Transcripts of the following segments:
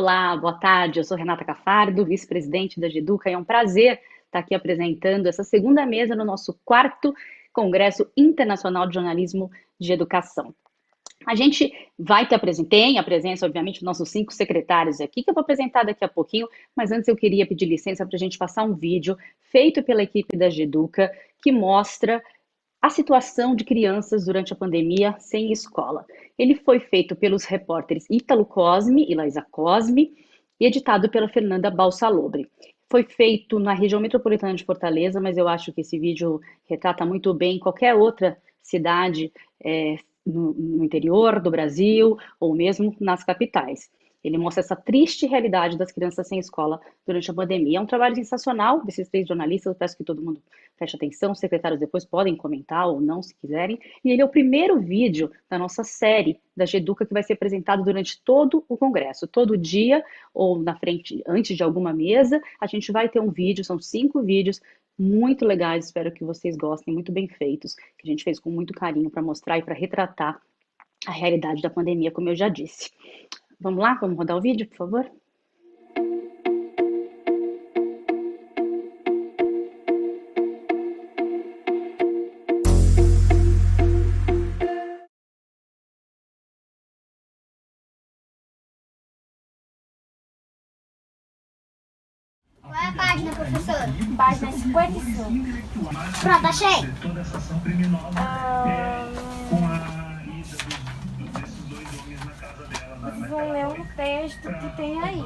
Olá, boa tarde. Eu sou Renata Cafardo, vice-presidente da GEDUCA, e é um prazer estar aqui apresentando essa segunda mesa no nosso quarto Congresso Internacional de Jornalismo de Educação. A gente vai ter a presença, obviamente, dos nossos 5 secretários aqui, que eu vou apresentar daqui a pouquinho, mas antes eu queria pedir licença para a gente passar um vídeo feito pela equipe da GEDUCA, que mostra a situação de crianças durante a pandemia sem escola. Ele foi feito pelos repórteres Ítalo Cosme e Laísa Cosme e editado pela Fernanda Balsalobre. Foi feito na região metropolitana de Fortaleza, mas eu acho que esse vídeo retrata muito bem qualquer outra cidade no interior do Brasil ou mesmo nas capitais. Ele mostra essa triste realidade das crianças sem escola durante a pandemia. É um trabalho sensacional desses 3 jornalistas, eu peço que todo mundo preste atenção, os secretários depois podem comentar ou não, se quiserem. E ele é o primeiro vídeo da nossa série da GEDUCA que vai ser apresentado durante todo o congresso. Todo dia, ou na frente, antes de alguma mesa, a gente vai ter um vídeo, são 5 vídeos muito legais, espero que vocês gostem, muito bem feitos, que a gente fez com muito carinho para mostrar e para retratar a realidade da pandemia, como eu já disse. Vamos lá? Vamos rodar o vídeo, por favor? Qual é a página, professora? Página 55. Pronto, achei. Vocês vão ler um texto que tem aí.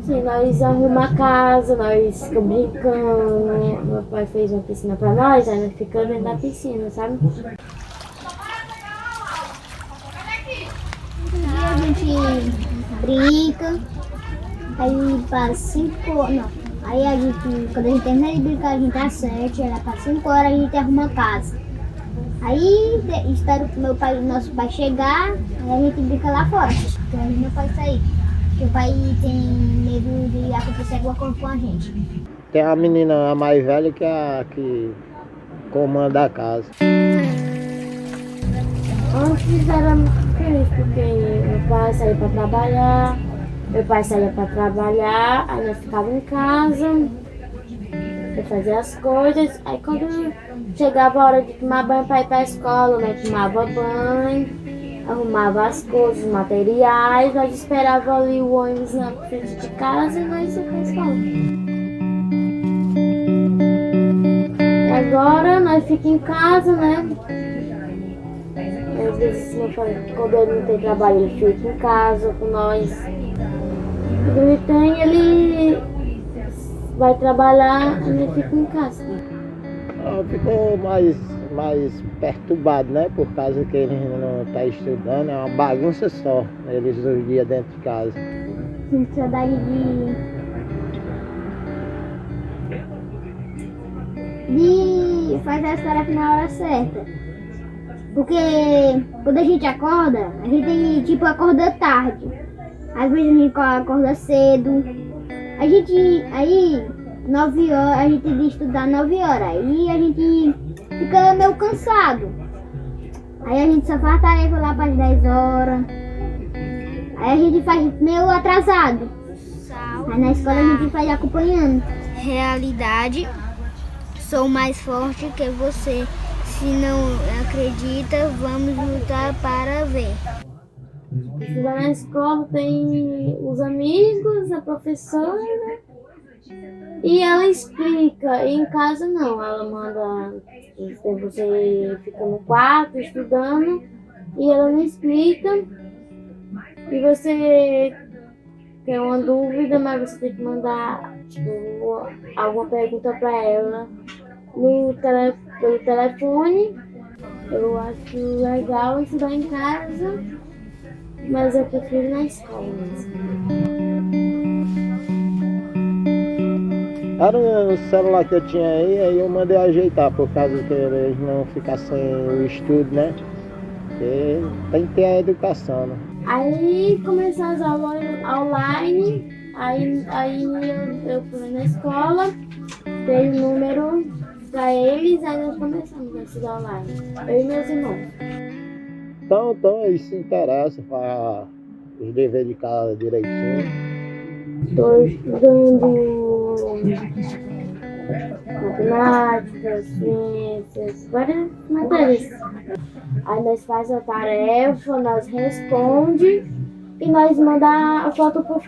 Sim, nós arrumamos a casa, nós ficamos brincando. Meu pai fez uma piscina pra nós, aí nós ficamos dentro da piscina, sabe? Aí a gente brinca, aí para 5 horas, não. Aí a gente, quando a gente termina de brincar, a gente às 7, aí para 5 horas a gente arruma a casa. Aí espero que nosso pai chegar, aí a gente brinca lá fora, porque a gente não pode sair. Porque o pai tem medo de acontecer alguma coisa com a gente. Tem a menina mais velha que é a que comanda a casa. Antes era muito feliz, porque meu pai saía pra trabalhar, aí nós ficávamos em casa, eu fazia as coisas, aí quando chegava a hora de tomar banho para ir para a escola, nós tomava banho, arrumava as coisas, os materiais, nós esperávamos ali o ônibus na frente de casa e nós ia para a escola. E agora nós ficamos em casa, né? Às vezes meu pai, quando ele não tem trabalho, ele fica em casa com nós. Quando ele tem, ele vai trabalhar e ele fica em casa. Ficou mais perturbado, né? Por causa que ele não está estudando, é uma bagunça só, eles os dias dentro de casa. Sinto saudade de fazer as tarefas na hora certa. Porque quando a gente acorda, a gente tipo acorda tarde. Às vezes a gente acorda cedo. Aí 9 horas, a gente tem de estudar 9 horas. Aí a gente fica meio cansado. Aí a gente só faz tarefa lá para as 10 horas. Aí a gente faz meio atrasado. Aí na escola a gente faz acompanhando. Realidade, sou mais forte que você. Se não acredita, vamos lutar para ver. Estudar na escola tem os amigos, a professora, e ela explica. E em casa não, ela manda você fica no quarto estudando e ela não explica. E você tem uma dúvida, mas você tem que mandar alguma pergunta para ela pelo telefone. Eu acho legal estudar em casa, mas eu prefiro na escola mesmo. Era o celular que eu tinha aí eu mandei ajeitar por causa que eles não ficassem sem o estudo, né? Porque tem que ter a educação, né? Aí começou as aulas online, aí eu fui na escola, dei o número para eles, aí nós começamos a estudar online, eu e meus irmãos. Então eles se interessam para os deveres de casa direitinho. Estou estudando matemática, ciências, várias matérias. Aí nós faz a tarefa, nós responde e nós manda a foto pro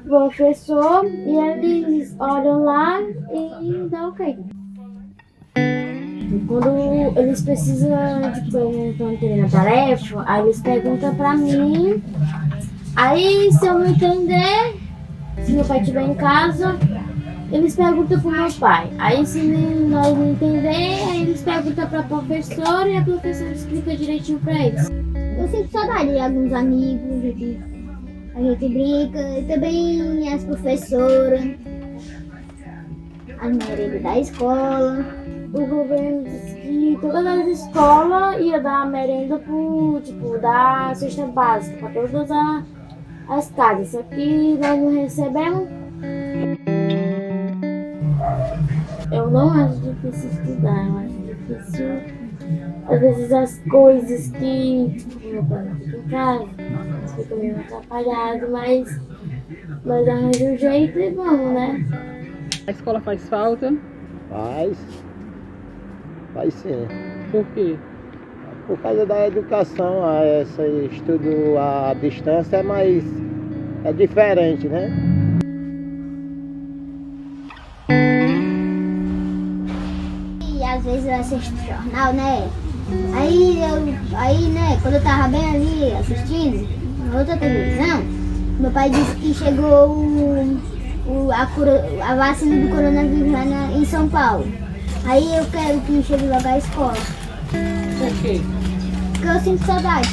professor e eles olham lá e dão ok. Quando eles precisam, tipo, eles não entendendo a tarefa, aí eles perguntam pra mim. Aí se eu não entender, se meu pai estiver em casa, eles perguntam pro meu pai. Aí se nós não entender, aí eles perguntam pra professora e a professora explica direitinho pra eles. Eu sinto saudade de alguns amigos, a gente brinca, e também as professoras, as merendas da escola. O governo disse que todas as escolas iam dar merenda tipo, dar cesta básica para todas as casas. Só que nós não recebemos. Eu não acho difícil estudar, eu acho difícil, às vezes, as coisas que, tipo, meu pai não fica em casa, fica meio atrapalhado, mas nós arranjamos um jeito e vamos, né? A escola faz falta? Faz sim. Por quê? Por causa da educação, esse estudo à distância é diferente, né? E às vezes eu assisto jornal, né? Aí, né, quando eu tava bem ali assistindo, na outra televisão, meu pai disse que chegou a vacina do coronavírus lá em São Paulo. Aí eu quero que chegue logo à escola. Por quê? Porque eu sinto saudade.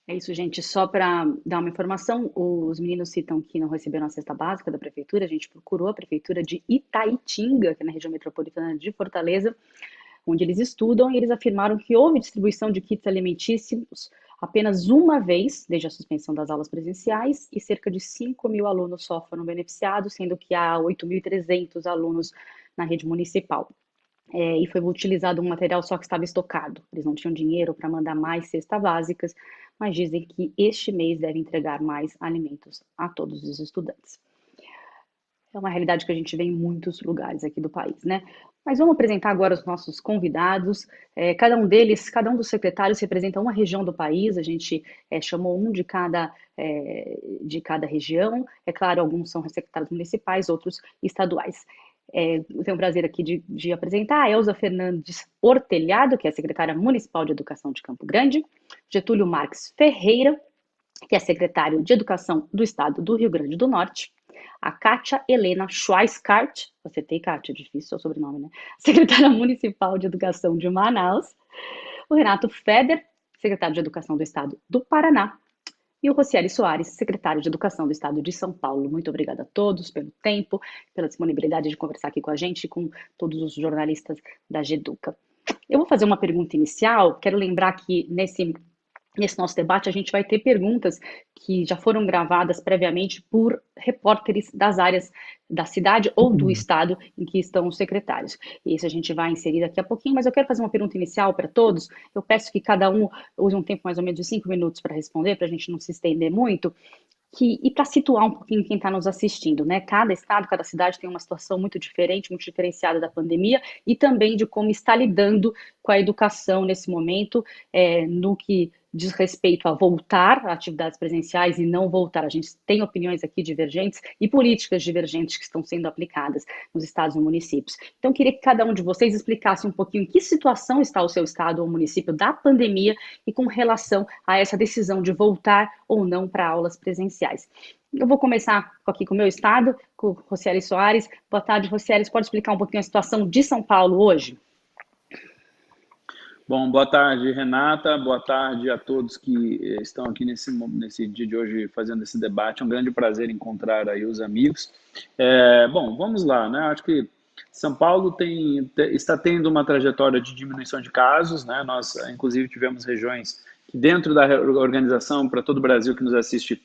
É isso, gente. Só para dar uma informação, os meninos citam que não receberam a cesta básica da prefeitura. A gente procurou a prefeitura de Itaitinga, que é na região metropolitana de Fortaleza, onde eles estudam, e eles afirmaram que houve distribuição de kits alimentícios apenas uma vez, desde a suspensão das aulas presenciais, e cerca de 5.000 alunos só foram beneficiados, sendo que há 8.300 alunos na rede municipal. E foi utilizado um material só que estava estocado. Eles não tinham dinheiro para mandar mais cestas básicas, mas dizem que este mês deve entregar mais alimentos a todos os estudantes. É uma realidade que a gente vê em muitos lugares aqui do país, né? Mas vamos apresentar agora os nossos convidados. Cada um dos secretários representa uma região do país. A gente chamou um de cada região. É claro, alguns são secretários municipais, outros estaduais. Eu tenho o prazer aqui de apresentar a Elza Fernandes Ortelhado, que é a secretária municipal de Educação de Campo Grande, Getúlio Marques Ferreira, que é secretário de Educação do Estado do Rio Grande do Norte, a Kátia Helena Schweisskart, acertei, Kátia, difícil o sobrenome, né? Secretária Municipal de Educação de Manaus, o Renato Feder, secretário de Educação do Estado do Paraná, e o Rocieli Soares, secretário de Educação do Estado de São Paulo. Muito obrigada a todos pelo tempo, pela disponibilidade de conversar aqui com a gente e com todos os jornalistas da Geduca. Eu vou fazer uma pergunta inicial. Quero lembrar que nesse nosso debate a gente vai ter perguntas que já foram gravadas previamente por repórteres das áreas da cidade ou do estado em que estão os secretários. E isso a gente vai inserir daqui a pouquinho, mas eu quero fazer uma pergunta inicial para todos. Eu peço que cada um use um tempo mais ou menos de 5 minutos para responder, para a gente não se estender muito. E para situar um pouquinho quem está nos assistindo, né? Cada estado, cada cidade tem uma situação muito diferente, muito diferenciada da pandemia e também de como está lidando com a educação nesse momento, no que diz respeito a voltar a atividades presenciais e não voltar. A gente tem opiniões aqui divergentes e políticas divergentes que estão sendo aplicadas nos estados e municípios. Então, eu queria que cada um de vocês explicasse um pouquinho em que situação está o seu estado ou município da pandemia e com relação a essa decisão de voltar ou não para aulas presenciais. Eu vou começar aqui com o meu estado, com o Rocieli Soares. Boa tarde, Rocieli. Você pode explicar um pouquinho a situação de São Paulo hoje? Bom, boa tarde, Renata. Boa tarde a todos que estão aqui nesse dia de hoje fazendo esse debate. É um grande prazer encontrar aí os amigos. Bom, vamos lá, né? Acho que São Paulo está tendo uma trajetória de diminuição de casos, né? Nós, inclusive, tivemos regiões que dentro da organização, para todo o Brasil que nos assiste,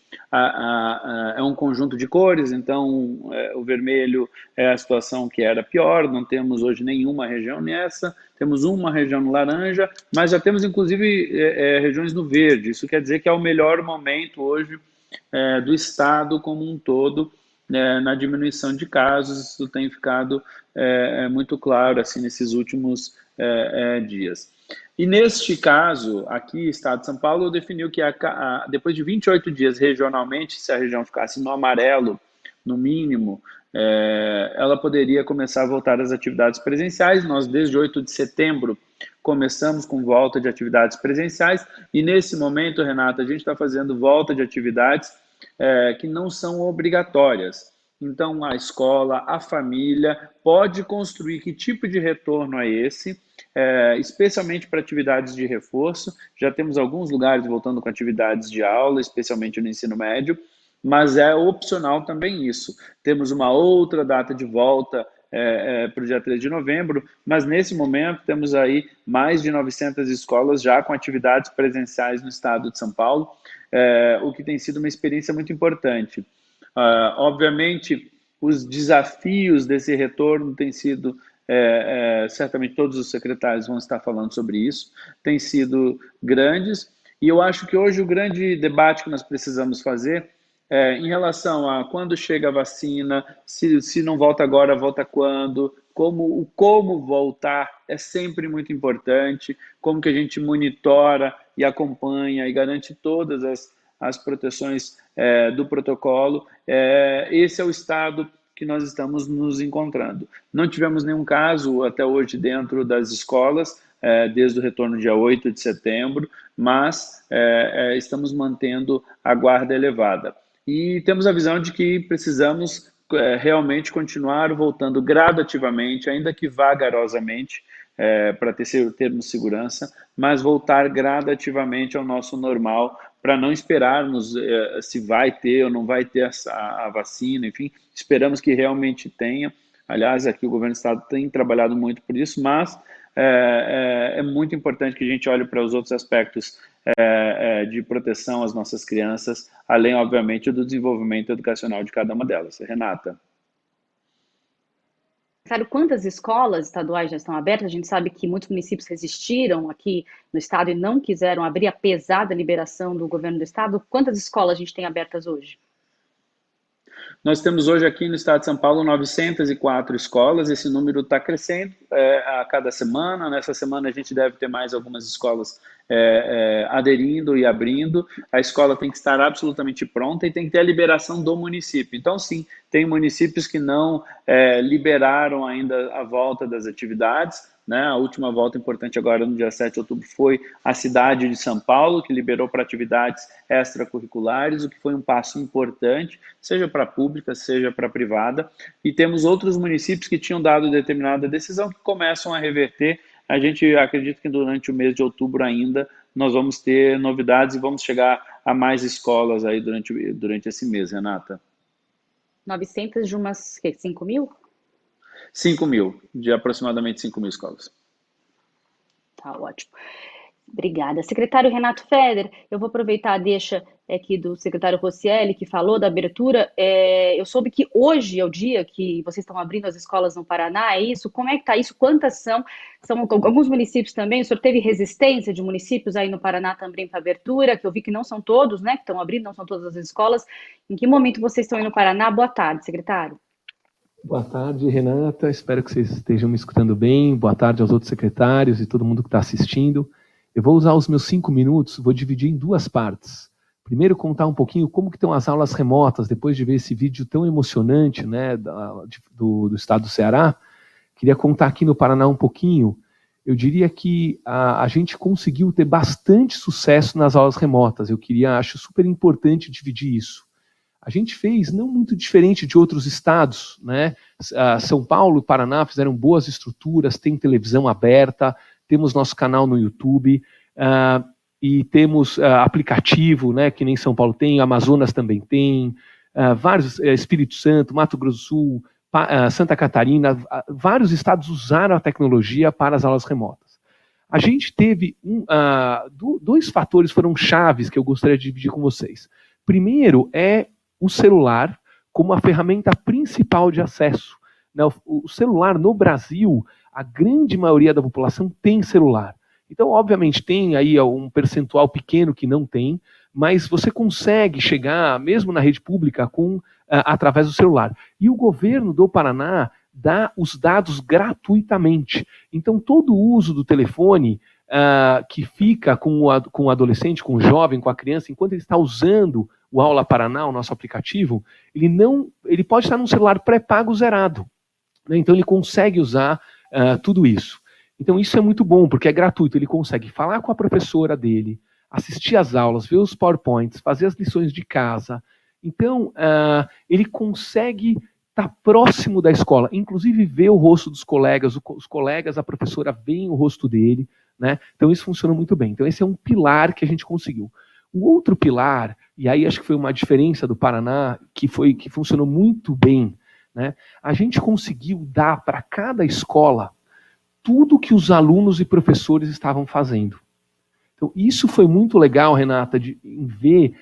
é um conjunto de cores, então o vermelho é a situação que era pior, não temos hoje nenhuma região nessa, temos uma região no laranja, mas já temos inclusive regiões no verde, isso quer dizer que é o melhor momento hoje do estado como um todo, na diminuição de casos, isso tem ficado muito claro assim, nesses últimos dias. E neste caso, aqui, Estado de São Paulo definiu que depois de 28 dias regionalmente, se a região ficasse no amarelo, no mínimo, ela poderia começar a voltar às atividades presenciais. Nós, desde 8 de setembro, começamos com volta de atividades presenciais e, nesse momento, Renata, a gente está fazendo volta de atividades que não são obrigatórias. Então, a escola, a família pode construir que tipo de retorno é esse, especialmente para atividades de reforço. Já temos alguns lugares voltando com atividades de aula, especialmente no ensino médio, mas é opcional também isso. Temos uma outra data de volta para o dia 3 de novembro, mas nesse momento temos aí mais de 900 escolas já com atividades presenciais no estado de São Paulo, o que tem sido uma experiência muito importante. Obviamente, os desafios desse retorno têm sido, certamente todos os secretários vão estar falando sobre isso, têm sido grandes, e eu acho que hoje o grande debate que nós precisamos fazer em relação a quando chega a vacina, se não volta agora, volta quando, como voltar é sempre muito importante, como que a gente monitora e acompanha e garante todas as proteções do protocolo. Esse é o estado que nós estamos nos encontrando. Não tivemos nenhum caso até hoje dentro das escolas, desde o retorno dia 8 de setembro, mas estamos mantendo a guarda elevada. E temos a visão de que precisamos realmente continuar voltando gradativamente, ainda que vagarosamente, para termos segurança, mas voltar gradativamente ao nosso normal, para não esperarmos se vai ter ou não vai ter a vacina, enfim, esperamos que realmente tenha. Aliás, aqui o governo do estado tem trabalhado muito por isso, mas é muito importante que a gente olhe para os outros aspectos de proteção às nossas crianças, além, obviamente, do desenvolvimento educacional de cada uma delas. Renata. Sabe quantas escolas estaduais já estão abertas? A gente sabe que muitos municípios resistiram aqui no estado e não quiseram abrir, apesar da liberação do governo do estado. Quantas escolas a gente tem abertas hoje? Nós temos hoje aqui no estado de São Paulo 904 escolas, esse número está crescendo a cada semana. Nessa semana a gente deve ter mais algumas escolas aderindo e abrindo. A escola tem que estar absolutamente pronta e tem que ter a liberação do município. Então, sim, tem municípios que não liberaram ainda a volta das atividades, né? A última volta importante agora no dia 7 de outubro foi a cidade de São Paulo, que liberou para atividades extracurriculares, o que foi um passo importante, seja para a pública, seja para a privada. E temos outros municípios que tinham dado determinada decisão que começam a reverter. A gente acredita que durante o mês de outubro ainda nós vamos ter novidades e vamos chegar a mais escolas aí durante esse mês, Renata. 900 de umas 5 mil? 5 mil, de aproximadamente 5 mil escolas. Tá ótimo. Obrigada. Secretário Renato Feder, eu vou aproveitar a deixa aqui do secretário Rocieli, que falou da abertura. Eu soube que hoje é o dia que vocês estão abrindo as escolas no Paraná, é isso? Como é que está isso? Quantas são? São alguns municípios também? O senhor teve resistência de municípios aí no Paraná também para abertura, que eu vi que não são todos, né, que estão abrindo, não são todas as escolas. Em que momento vocês estão aí no Paraná? Boa tarde, secretário. Boa tarde, Renata. Espero que vocês estejam me escutando bem. Boa tarde aos outros secretários e todo mundo que está assistindo. Eu vou usar os meus 5 minutos, vou dividir em 2 partes. Primeiro, contar um pouquinho como que estão as aulas remotas, depois de ver esse vídeo tão emocionante, né, do estado do Ceará. Queria contar aqui no Paraná um pouquinho. Eu diria que a gente conseguiu ter bastante sucesso nas aulas remotas. Acho super importante dividir isso. A gente fez não muito diferente de outros estados, né? São Paulo e Paraná fizeram boas estruturas, tem televisão aberta, temos nosso canal no YouTube, e temos aplicativo, né, que nem São Paulo tem, Amazonas também tem, vários, Espírito Santo, Mato Grosso do Sul, Santa Catarina, vários estados usaram a tecnologia para as aulas remotas. A gente teve dois fatores foram chaves que eu gostaria de dividir com vocês. Primeiro é o celular como a ferramenta principal de acesso. O celular no Brasil, a grande maioria da população tem celular. Então, obviamente, tem aí um percentual pequeno que não tem, mas você consegue chegar, mesmo na rede pública, através do celular. E o governo do Paraná dá os dados gratuitamente. Então, todo o uso do telefone que fica com o adolescente, com o jovem, com a criança, enquanto ele está usando o Aula Paraná, o nosso aplicativo, ele pode estar num celular pré-pago zerado. Né? Então, ele consegue usar tudo isso. Então, isso é muito bom, porque é gratuito. Ele consegue falar com a professora dele, assistir às aulas, ver os PowerPoints, fazer as lições de casa. Então, ele consegue estar próximo da escola, inclusive ver o rosto dos colegas, os colegas, a professora veem o rosto dele, né? Então, isso funciona muito bem. Então, esse é um pilar que a gente conseguiu. O outro pilar, e aí acho que foi uma diferença do Paraná, que funcionou muito bem, né? A gente conseguiu dar para cada escola tudo que os alunos e professores estavam fazendo. Então, isso foi muito legal, Renata, de ver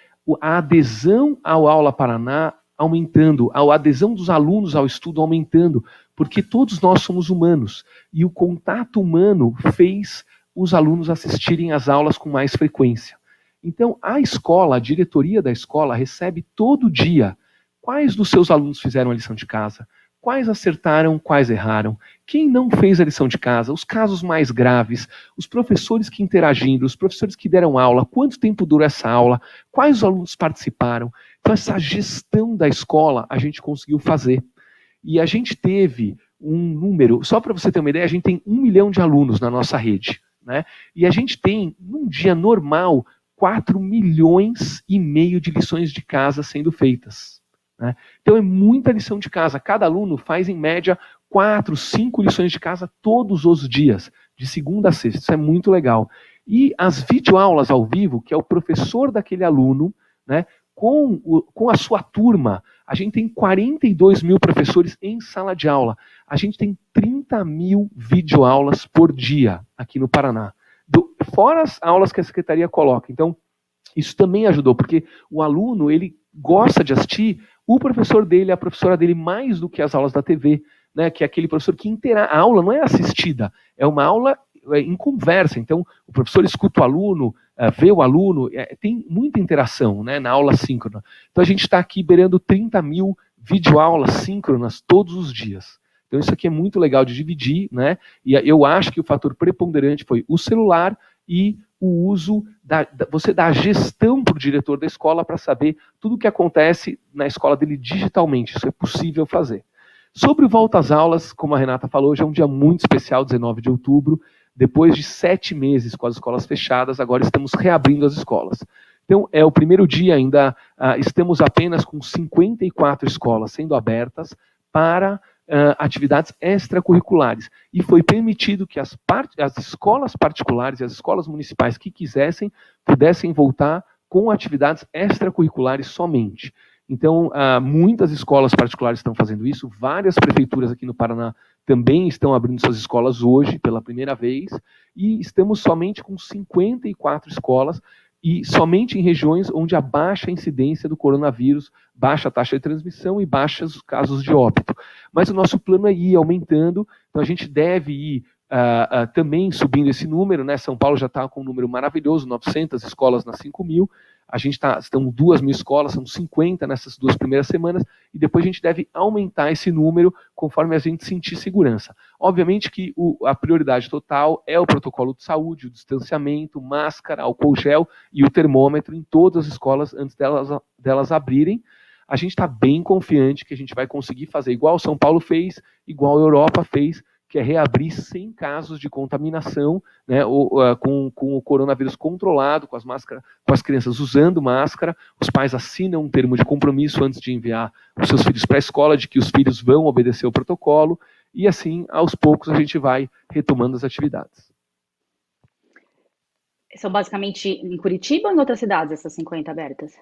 a adesão ao Aula Paraná aumentando, a adesão dos alunos ao estudo aumentando, porque todos nós somos humanos, e o contato humano fez os alunos assistirem às aulas com mais frequência. Então, a escola, a diretoria da escola, recebe todo dia quais dos seus alunos fizeram a lição de casa, quais acertaram, quais erraram, quem não fez a lição de casa, os casos mais graves, os professores que interagiram, os professores que deram aula, quanto tempo durou essa aula, quais os alunos participaram. Então, essa gestão da escola a gente conseguiu fazer. E a gente teve um número, só para você ter uma ideia, a gente tem 1 milhão de alunos na nossa rede, né? E a gente tem, num dia normal, 4,5 milhões de lições de casa sendo feitas. Né? Então é muita lição de casa. Cada aluno faz, em média, 4, 5 lições de casa todos os dias, de segunda a sexta. Isso é muito legal. E as videoaulas ao vivo, que é o professor daquele aluno, né, com a sua turma, a gente tem 42 mil professores em sala de aula. A gente tem 30 mil videoaulas por dia aqui no Paraná. Fora as aulas que a secretaria coloca. Então, isso também ajudou, porque o aluno, ele gosta de assistir o professor dele, a professora dele, mais do que as aulas da TV, né, que é aquele professor que a aula não é assistida, é uma aula em conversa. Então, o professor escuta o aluno, vê o aluno, tem muita interação, né, na aula síncrona. Então, a gente está aqui beirando 30 mil videoaulas síncronas todos os dias. Então, isso aqui é muito legal de dividir, né, e eu acho que o fator preponderante foi o celular e o uso você dá a gestão para o diretor da escola para saber tudo o que acontece na escola dele digitalmente. Isso é possível fazer. Sobre o volta às aulas, como a Renata falou, hoje é um dia muito especial, 19 de outubro. Depois de 7 meses com as escolas fechadas, agora estamos reabrindo as escolas. Então, é o primeiro dia ainda, estamos apenas com 54 escolas sendo abertas para atividades extracurriculares. E foi permitido que as escolas particulares e as escolas municipais que quisessem, pudessem voltar com atividades extracurriculares somente. Então, muitas escolas particulares estão fazendo isso, várias prefeituras aqui no Paraná também estão abrindo suas escolas hoje, pela primeira vez, e estamos somente com 54 escolas, e somente em regiões onde há baixa incidência do coronavírus, baixa taxa de transmissão e baixos casos de óbito. Mas o nosso plano é ir aumentando, então a gente deve ir também subindo esse número, né? São Paulo já está com um número maravilhoso, 900 escolas nas 5 mil, a gente estão 2.000 escolas, são 50 nessas 2 primeiras semanas, e depois a gente deve aumentar esse número conforme a gente sentir segurança. Obviamente que a prioridade total é o protocolo de saúde, o distanciamento, máscara, álcool gel e o termômetro em todas as escolas antes delas abrirem. A gente está bem confiante que a gente vai conseguir fazer igual São Paulo fez, igual a Europa fez, que é reabrir sem casos de contaminação, né, com o coronavírus controlado, com as crianças usando máscara, os pais assinam um termo de compromisso antes de enviar os seus filhos para a escola, de que os filhos vão obedecer o protocolo, e assim, aos poucos, a gente vai retomando as atividades. São basicamente em Curitiba ou em outras cidades, essas 50 abertas?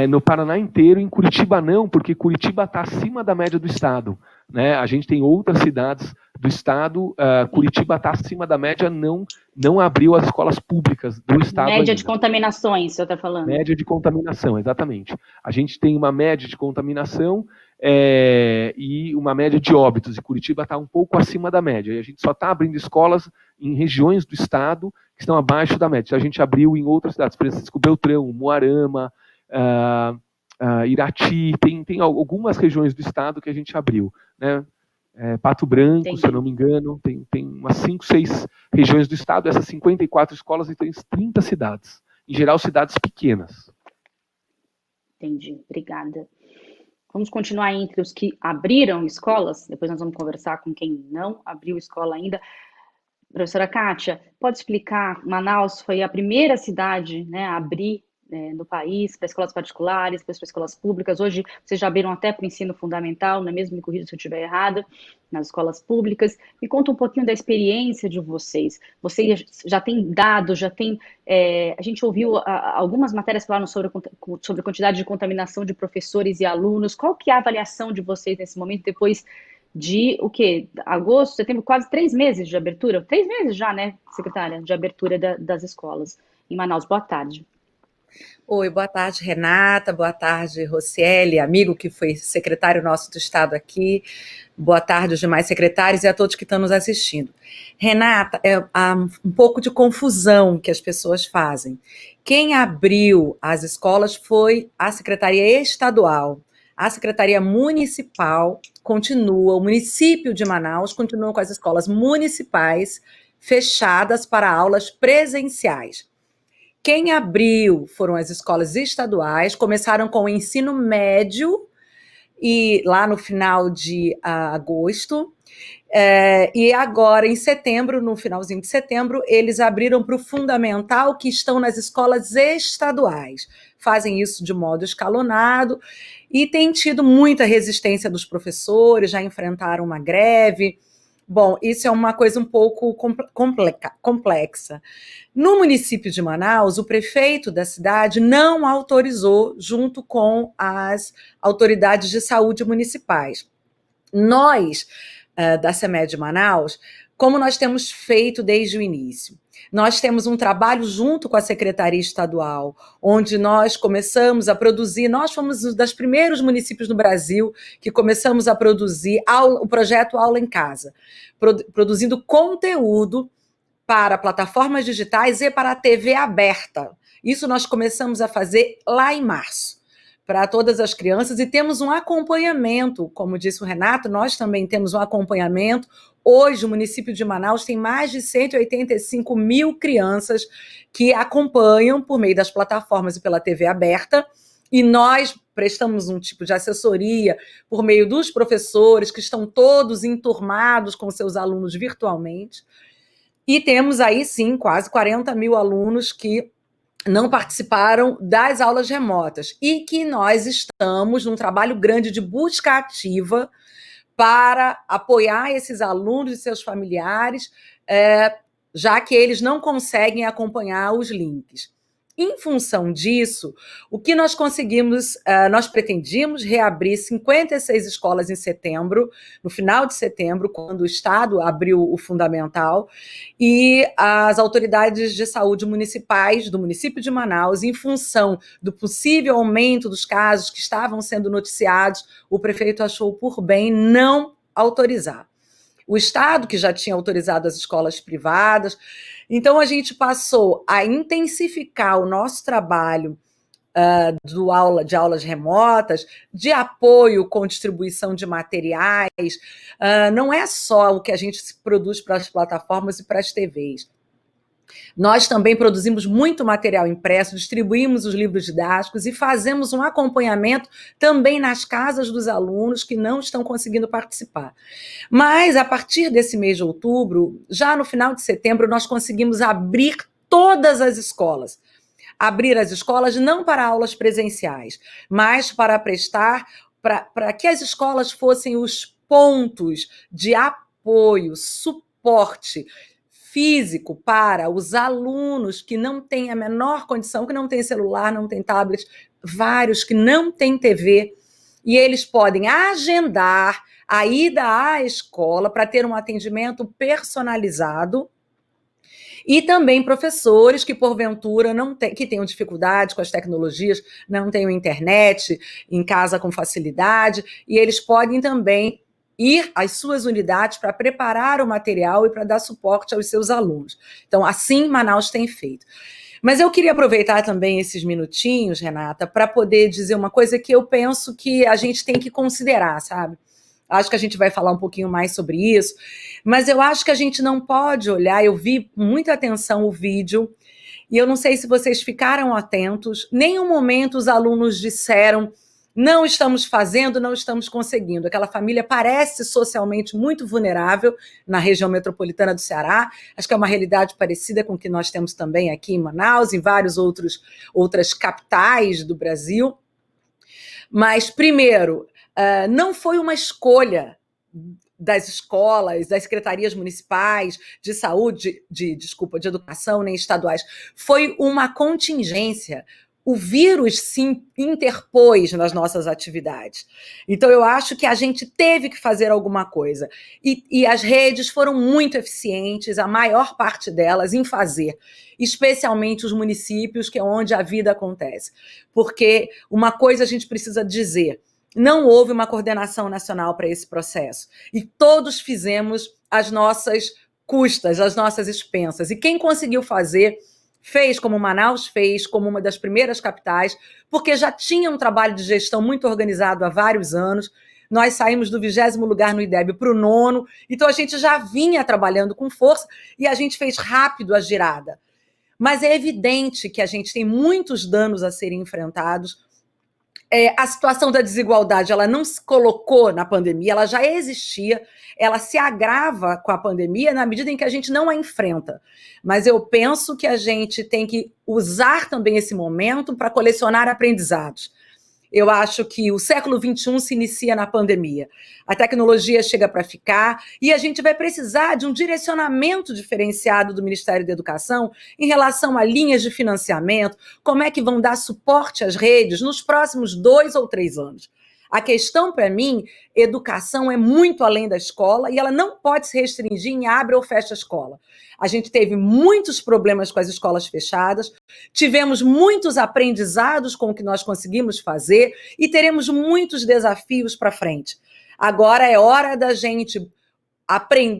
No Paraná inteiro, em Curitiba não, porque Curitiba está acima da média do estado, né? A gente tem outras cidades do estado, Curitiba está acima da média, não abriu as escolas públicas do estado Média ainda. de contaminações, o senhor está falando? Média de contaminação, exatamente. A gente tem uma média de contaminação e uma média de óbitos, e Curitiba está um pouco acima da média, e a gente só está abrindo escolas em regiões do estado que estão abaixo da média. A gente abriu em outras cidades, Francisco Beltrão, Moarama, Irati, tem algumas regiões do estado que a gente abriu, né? Pato Branco, Entendi. se eu não me engano, tem umas 5, 6 regiões do estado, essas 54 escolas e tem 30 cidades, em geral cidades pequenas. Entendi, obrigada. Vamos continuar entre os que abriram escolas, depois nós vamos conversar com quem não abriu escola ainda. Professora Kátia, pode explicar, Manaus foi a primeira cidade, né, a abrir no país, para escolas particulares, depois para escolas públicas. Hoje vocês já abriram até para o ensino fundamental, não é mesmo? Me corrija se eu estiver errada, nas escolas públicas. Me conta um pouquinho da experiência de vocês. Vocês já têm dados, já tem... a gente ouviu algumas matérias falaram sobre a quantidade de contaminação de professores e alunos. Qual que é a avaliação de vocês nesse momento, depois de o quê? Agosto, setembro, quase 3 meses de abertura? 3 meses já, né, secretária, de abertura das escolas em Manaus. Boa tarde. Oi, boa tarde, Renata, boa tarde, Rocieli, amigo que foi secretário nosso do Estado aqui, boa tarde aos demais secretários e a todos que estão nos assistindo. Renata, há um pouco de confusão que as pessoas fazem. Quem abriu as escolas foi a Secretaria Estadual. A Secretaria Municipal continua, o município de Manaus continua com as escolas municipais fechadas para aulas presenciais. Quem abriu foram as escolas estaduais, começaram com o ensino médio, e lá no final de agosto, e agora em setembro, no finalzinho de setembro, eles abriram para o fundamental, que estão nas escolas estaduais. Fazem isso de modo escalonado, e tem tido muita resistência dos professores, já enfrentaram uma greve. Bom, isso é uma coisa um pouco complexa. No município de Manaus, o prefeito da cidade não autorizou, junto com as autoridades de saúde municipais. Nós, da CEMED de Manaus, como nós temos feito desde o início, nós temos um trabalho junto com a Secretaria Estadual, onde nós começamos a produzir, nós fomos um dos primeiros municípios no Brasil que começamos a produzir o projeto Aula em Casa, produzindo conteúdo para plataformas digitais e para a TV aberta. Isso nós começamos a fazer lá em março, para todas as crianças, e temos um acompanhamento, como disse o Renato, nós também temos um acompanhamento. Hoje, o município de Manaus tem mais de 185 mil crianças que acompanham por meio das plataformas e pela TV aberta, e nós prestamos um tipo de assessoria por meio dos professores, que estão todos enturmados com seus alunos virtualmente, e temos aí, sim, quase 40 mil alunos que não participaram das aulas remotas, e que nós estamos num trabalho grande de busca ativa para apoiar esses alunos e seus familiares, já que eles não conseguem acompanhar os links. Em função disso, o que nós conseguimos, nós pretendíamos reabrir 56 escolas em setembro, no final de setembro, quando o Estado abriu o fundamental, e as autoridades de saúde municipais do município de Manaus, em função do possível aumento dos casos que estavam sendo noticiados, o prefeito achou por bem não autorizar. O Estado, que já tinha autorizado as escolas privadas, então a gente passou a intensificar o nosso trabalho de aulas remotas, de apoio com distribuição de materiais. Não é só o que a gente produz para as plataformas e para as TVs. Nós também produzimos muito material impresso, distribuímos os livros didáticos e fazemos um acompanhamento também nas casas dos alunos que não estão conseguindo participar. Mas, a partir desse mês de outubro, já no final de setembro, nós conseguimos abrir todas as escolas. Abrir as escolas não para aulas presenciais, mas para prestar, para que as escolas fossem os pontos de apoio, suporte físico para os alunos que não têm a menor condição, que não têm celular, não têm tablet, vários que não têm TV, e eles podem agendar a ida à escola para ter um atendimento personalizado, e também professores que, porventura, que tenham dificuldade com as tecnologias, não tenham internet em casa com facilidade, e eles podem também ir às suas unidades para preparar o material e para dar suporte aos seus alunos. Então, assim, Manaus tem feito. Mas eu queria aproveitar também esses minutinhos, Renata, para poder dizer uma coisa que eu penso que a gente tem que considerar, sabe? Acho que a gente vai falar um pouquinho mais sobre isso, mas eu acho que a gente não pode olhar, eu vi com muita atenção o vídeo, e eu não sei se vocês ficaram atentos, nenhum momento os alunos disseram, não estamos fazendo, não estamos conseguindo. Aquela família parece socialmente muito vulnerável na região metropolitana do Ceará, acho que é uma realidade parecida com o que nós temos também aqui em Manaus, em várias outras capitais do Brasil, mas, primeiro, não foi uma escolha das escolas, das secretarias municipais de saúde, de educação, nem estaduais. Foi uma contingência. O vírus se interpôs nas nossas atividades. Então, eu acho que a gente teve que fazer alguma coisa. E as redes foram muito eficientes, a maior parte delas, em fazer, especialmente os municípios, que é onde a vida acontece. Porque uma coisa a gente precisa dizer, não houve uma coordenação nacional para esse processo. E todos fizemos as nossas custas, as nossas expensas. E quem conseguiu fazer, fez como Manaus fez, como uma das primeiras capitais, porque já tinha um trabalho de gestão muito organizado há vários anos. Nós saímos do 20º lugar no IDEB para o 9º, então a gente já vinha trabalhando com força e a gente fez rápido a girada. Mas é evidente que a gente tem muitos danos a serem enfrentados. A situação da desigualdade, ela não se colocou na pandemia, ela já existia, ela se agrava com a pandemia na medida em que a gente não a enfrenta. Mas eu penso que a gente tem que usar também esse momento para colecionar aprendizados. Eu acho que o século XXI se inicia na pandemia. A tecnologia chega para ficar e a gente vai precisar de um direcionamento diferenciado do Ministério da Educação em relação a linhas de financiamento, como é que vão dar suporte às redes nos próximos 2 ou 3 anos. A questão, para mim, educação é muito além da escola e ela não pode se restringir em abre ou fecha a escola. A gente teve muitos problemas com as escolas fechadas, tivemos muitos aprendizados com o que nós conseguimos fazer e teremos muitos desafios para frente. Agora é hora da gente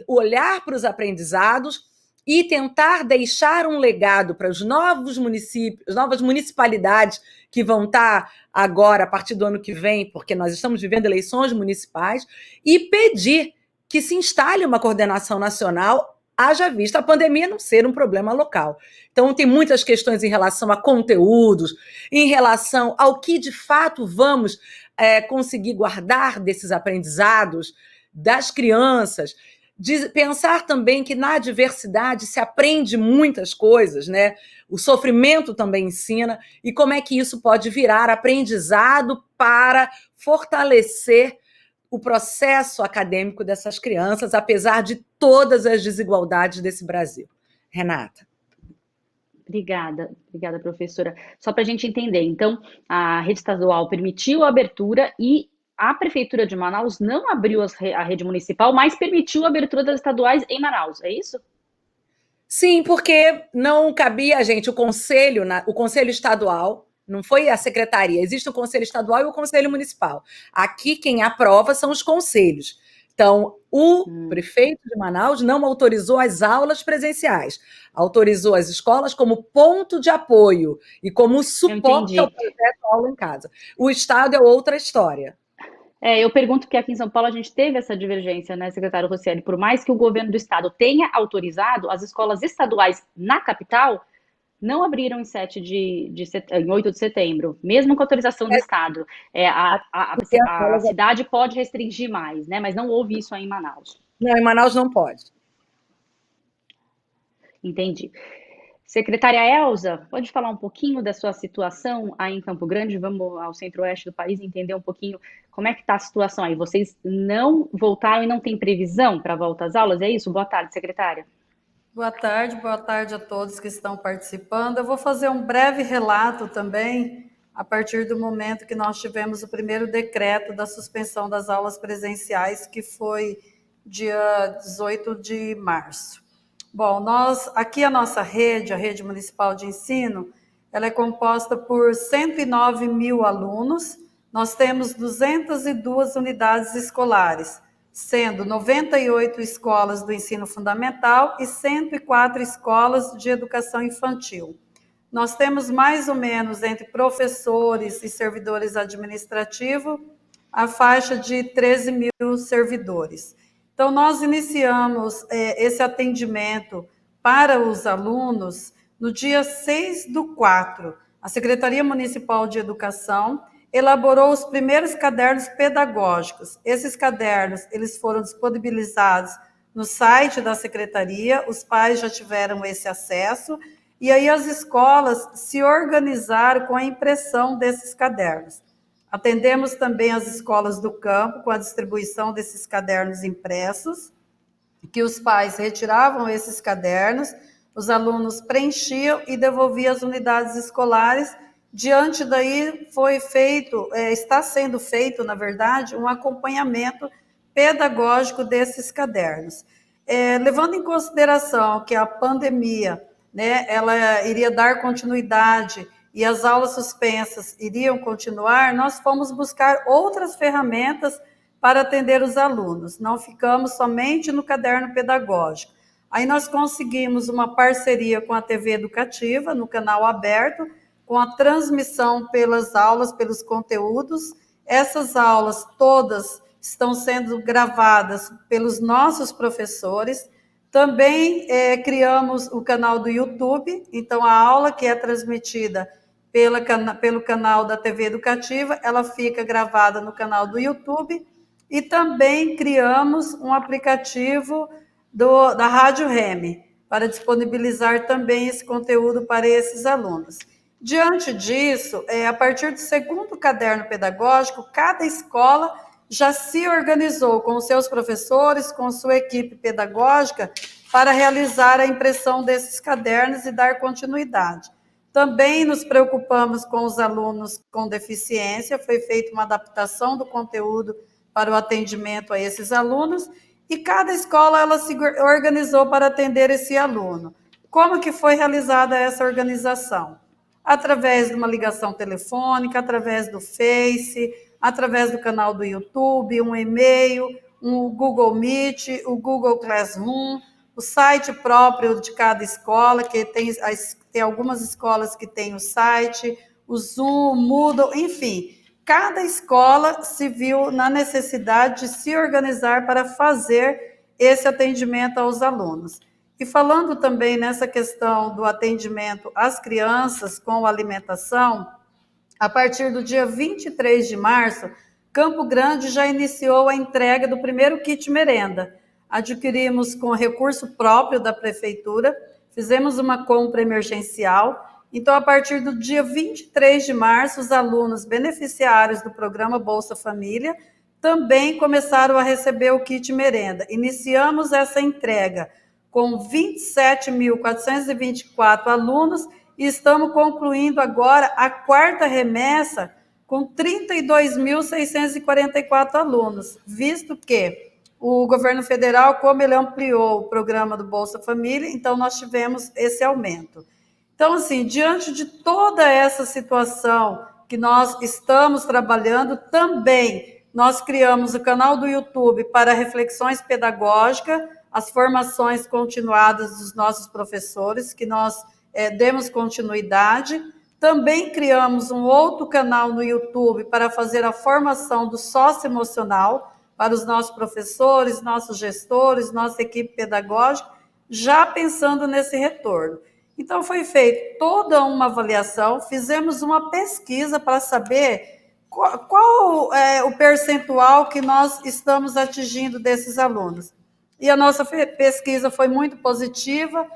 olhar para os aprendizados e tentar deixar um legado para os novos municípios, as novas municipalidades que vão estar agora, a partir do ano que vem, porque nós estamos vivendo eleições municipais, e pedir que se instale uma coordenação nacional, haja vista a pandemia não ser um problema local. Então, tem muitas questões em relação a conteúdos, em relação ao que, de fato, vamos conseguir guardar desses aprendizados das crianças, de pensar também que na diversidade se aprende muitas coisas, né? O sofrimento também ensina, e como é que isso pode virar aprendizado para fortalecer o processo acadêmico dessas crianças, apesar de todas as desigualdades desse Brasil. Renata. Obrigada, professora. Só para a gente entender, então, a rede estadual permitiu a abertura e a Prefeitura de Manaus não abriu a rede municipal, mas permitiu a abertura das estaduais em Manaus, é isso? Sim, porque não cabia, gente, o conselho estadual, não foi a secretaria, existe o conselho estadual e o conselho municipal. Aqui quem aprova são os conselhos. Então, o prefeito de Manaus não autorizou as aulas presenciais, autorizou as escolas como ponto de apoio e como suporte ao projeto Aula em Casa. O Estado é outra história. Eu pergunto porque aqui em São Paulo a gente teve essa divergência, né, secretário Rocieli? Por mais que o governo do estado tenha autorizado, as escolas estaduais na capital não abriram em 8 de setembro, mesmo com autorização do estado. A cidade pode restringir mais, né, mas não houve isso aí em Manaus. Não, em Manaus não pode. Entendi. Secretária Elza, pode falar um pouquinho da sua situação aí em Campo Grande? Vamos ao centro-oeste do país entender um pouquinho como é que está a situação aí. Vocês não voltaram e não tem previsão para a volta às aulas, é isso? Boa tarde, secretária. Boa tarde a todos que estão participando. Eu vou fazer um breve relato também, a partir do momento que nós tivemos o primeiro decreto da suspensão das aulas presenciais, que foi dia 18 de março. Bom, aqui a nossa rede, a Rede Municipal de Ensino, ela é composta por 109 mil alunos, nós temos 202 unidades escolares, sendo 98 escolas do ensino fundamental e 104 escolas de educação infantil. Nós temos mais ou menos entre professores e servidores administrativos a faixa de 13 mil servidores. Então, nós iniciamos esse atendimento para os alunos no dia 6/4. A Secretaria Municipal de Educação elaborou os primeiros cadernos pedagógicos. Esses cadernos, eles foram disponibilizados no site da Secretaria, os pais já tiveram esse acesso, e aí as escolas se organizaram com a impressão desses cadernos. Atendemos também as escolas do campo com a distribuição desses cadernos impressos, que os pais retiravam esses cadernos, os alunos preenchiam e devolviam às unidades escolares. Diante daí está sendo feito, na verdade, um acompanhamento pedagógico desses cadernos. Levando em consideração que a pandemia, né, ela iria dar continuidade e as aulas suspensas iriam continuar, nós fomos buscar outras ferramentas para atender os alunos. Não ficamos somente no caderno pedagógico. Aí nós conseguimos uma parceria com a TV Educativa, no canal aberto, com a transmissão pelas aulas, pelos conteúdos. Essas aulas todas estão sendo gravadas pelos nossos professores. Também criamos o canal do YouTube, então a aula que é transmitida pelo canal da TV Educativa, ela fica gravada no canal do YouTube, e também criamos um aplicativo da Rádio Reme, para disponibilizar também esse conteúdo para esses alunos. Diante disso, a partir do segundo caderno pedagógico, cada escola já se organizou com os seus professores, com sua equipe pedagógica, para realizar a impressão desses cadernos e dar continuidade. Também nos preocupamos com os alunos com deficiência, foi feita uma adaptação do conteúdo para o atendimento a esses alunos, e cada escola ela se organizou para atender esse aluno. Como que foi realizada essa organização? Através de uma ligação telefônica, através do Face, através do canal do YouTube, um e-mail, um Google Meet, o Google Classroom, o site próprio de cada escola, que tem algumas escolas que têm o site, o Zoom, o Moodle, enfim. Cada escola se viu na necessidade de se organizar para fazer esse atendimento aos alunos. E falando também nessa questão do atendimento às crianças com alimentação, a partir do dia 23 de março, Campo Grande já iniciou a entrega do primeiro kit merenda. Adquirimos com recurso próprio da prefeitura, fizemos uma compra emergencial. Então, a partir do dia 23 de março, os alunos beneficiários do programa Bolsa Família também começaram a receber o kit merenda. Iniciamos essa entrega com 27.424 alunos e estamos concluindo agora a quarta remessa com 32.644 alunos, visto que o governo federal, como ele ampliou o programa do Bolsa Família, então nós tivemos esse aumento. Então, assim, diante de toda essa situação que nós estamos trabalhando, também nós criamos o canal do YouTube para reflexões pedagógicas, as formações continuadas dos nossos professores, que nós demos continuidade. Também criamos um outro canal no YouTube para fazer a formação do socioemocional para os nossos professores, nossos gestores, nossa equipe pedagógica, já pensando nesse retorno. Então, foi feita toda uma avaliação, fizemos uma pesquisa para saber qual é o percentual que nós estamos atingindo desses alunos. E a nossa pesquisa foi muito positiva,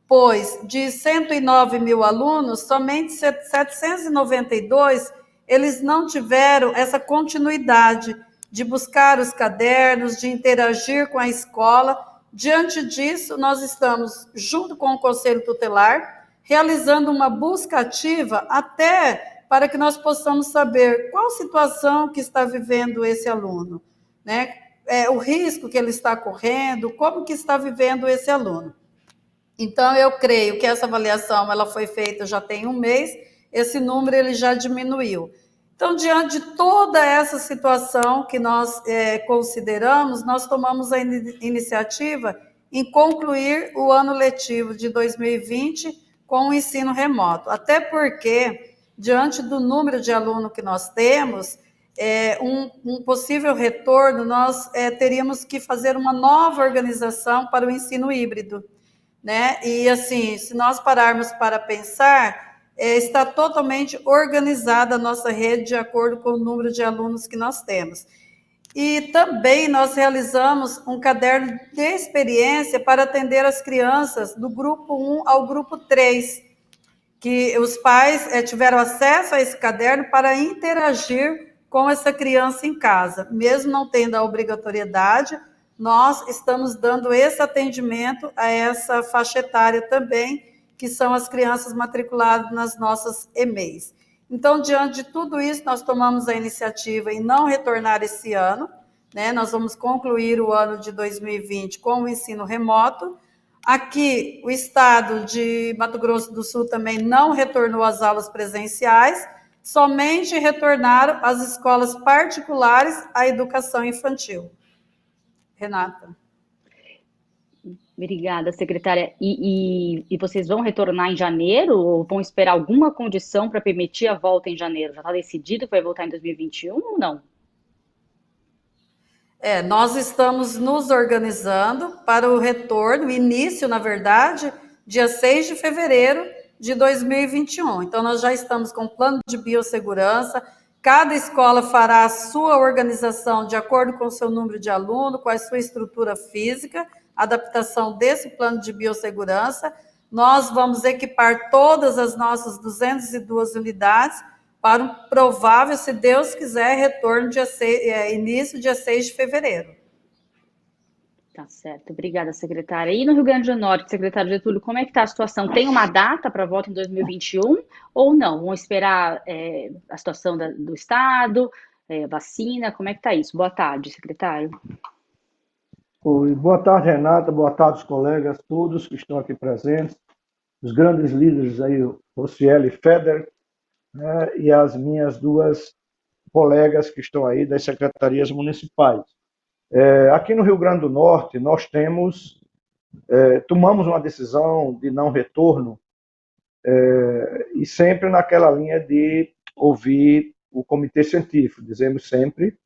pois de 109 mil alunos, somente 792, eles não tiveram essa continuidade de buscar os cadernos, de interagir com a escola. Diante disso, nós estamos, junto com o Conselho Tutelar, realizando uma busca ativa até para que nós possamos saber qual situação que está vivendo esse aluno, né? O risco que ele está correndo, como que está vivendo esse aluno. Então, eu creio que essa avaliação ela foi feita já tem um mês, esse número ele já diminuiu. Então, diante de toda essa situação que nós consideramos, nós tomamos a iniciativa em concluir o ano letivo de 2020 com o ensino remoto. Até porque, diante do número de alunos que nós temos, um possível retorno, nós teríamos que fazer uma nova organização para o ensino híbrido, né? E assim, se nós pararmos para pensar, está totalmente organizada a nossa rede de acordo com o número de alunos que nós temos. E também nós realizamos um caderno de experiência para atender as crianças do grupo 1 ao grupo 3, que os pais tiveram acesso a esse caderno para interagir com essa criança em casa. Mesmo não tendo a obrigatoriedade, nós estamos dando esse atendimento a essa faixa etária também, que são as crianças matriculadas nas nossas EMEIs. Então, diante de tudo isso, nós tomamos a iniciativa em não retornar esse ano, né? Nós vamos concluir o ano de 2020 com o ensino remoto. Aqui, o estado de Mato Grosso do Sul também não retornou às aulas presenciais, somente retornaram as escolas particulares à educação infantil. Renata. Obrigada, secretária. E vocês vão retornar em janeiro ou vão esperar alguma condição para permitir a volta em janeiro? Já está decidido que vai voltar em 2021 ou não? Nós estamos nos organizando para o retorno, o início, na verdade, dia 6 de fevereiro de 2021. Então, nós já estamos com o plano de biossegurança, cada escola fará a sua organização de acordo com o seu número de aluno, com a sua estrutura física, adaptação desse plano de biossegurança. Nós vamos equipar todas as nossas 202 unidades para um provável, se Deus quiser, retorno início dia 6 de fevereiro. Tá certo, obrigada, secretária. E no Rio Grande do Norte, secretário Getúlio, como é que está a situação? Tem uma data para volta em 2021 ou não? Vão esperar a situação do Estado, vacina, como é que está isso? Boa tarde, secretário. Oi, boa tarde, Renata, boa tarde, os colegas, todos que estão aqui presentes, os grandes líderes aí, Rocieli e Feder, né, e as minhas duas colegas que estão aí das secretarias municipais. Aqui no Rio Grande do Norte, nós tomamos uma decisão de não retorno e sempre naquela linha de ouvir o comitê científico, dizemos sempre,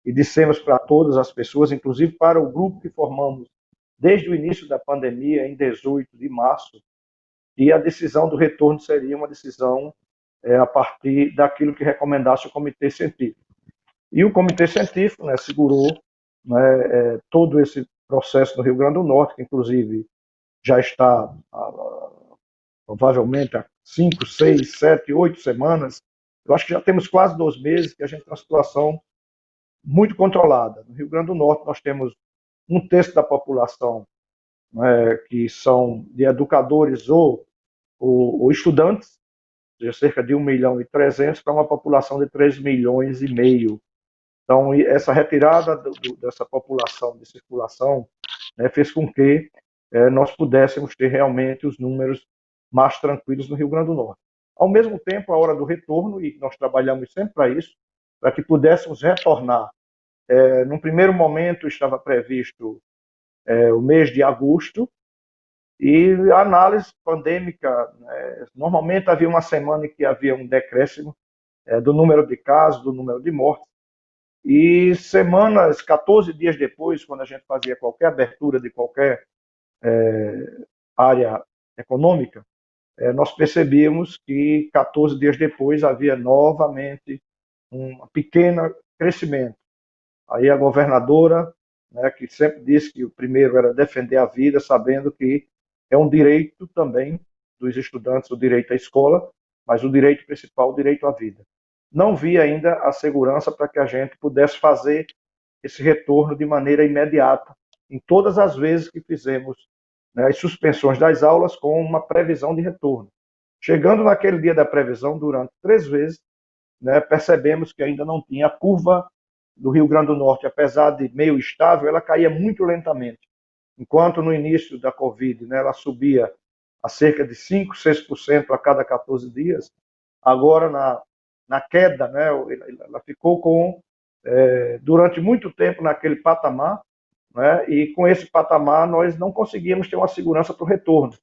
e dissemos para todas as pessoas, inclusive para o grupo que formamos desde o início da pandemia, em 18 de março, que a decisão do retorno seria uma decisão a partir daquilo que recomendasse o comitê científico. E o comitê científico, né, segurou, né, todo esse processo no Rio Grande do Norte, que inclusive já está provavelmente há 5, 6, 7, 8 semanas. Eu acho que já temos quase 2 meses que a gente tem uma situação muito controlada. No Rio Grande do Norte nós temos 1/3 da população, né, que são de educadores ou estudantes, ou seja, cerca de 1.300.000 para uma população de 3,5 milhões. Então, essa retirada dessa população de circulação, né, fez com que nós pudéssemos ter realmente os números mais tranquilos no Rio Grande do Norte. Ao mesmo tempo, a hora do retorno, e nós trabalhamos sempre para isso, para que pudéssemos retornar. Num primeiro momento estava previsto o mês de agosto, e a análise pandêmica, normalmente havia uma semana em que havia um decréscimo do número de casos, do número de mortes, e 14 dias depois, quando a gente fazia qualquer abertura de qualquer área econômica, nós percebíamos que 14 dias depois havia novamente um pequeno crescimento. Aí a governadora, né, que sempre disse que o primeiro era defender a vida, sabendo que é um direito também dos estudantes, o direito à escola, mas o direito principal, o direito à vida. Não vi ainda a segurança para que a gente pudesse fazer esse retorno de maneira imediata, em todas as vezes que fizemos, né, as suspensões das aulas com uma previsão de retorno. Chegando naquele dia da previsão, durante 3 vezes, né, percebemos que ainda não tinha a curva do Rio Grande do Norte, apesar de meio estável, ela caía muito lentamente. Enquanto no início da Covid, né, ela subia a cerca de 5, 6% a cada 14 dias, agora na queda, né, ela ficou durante muito tempo naquele patamar, né, e com esse patamar nós não conseguíamos ter uma segurança para o retorno.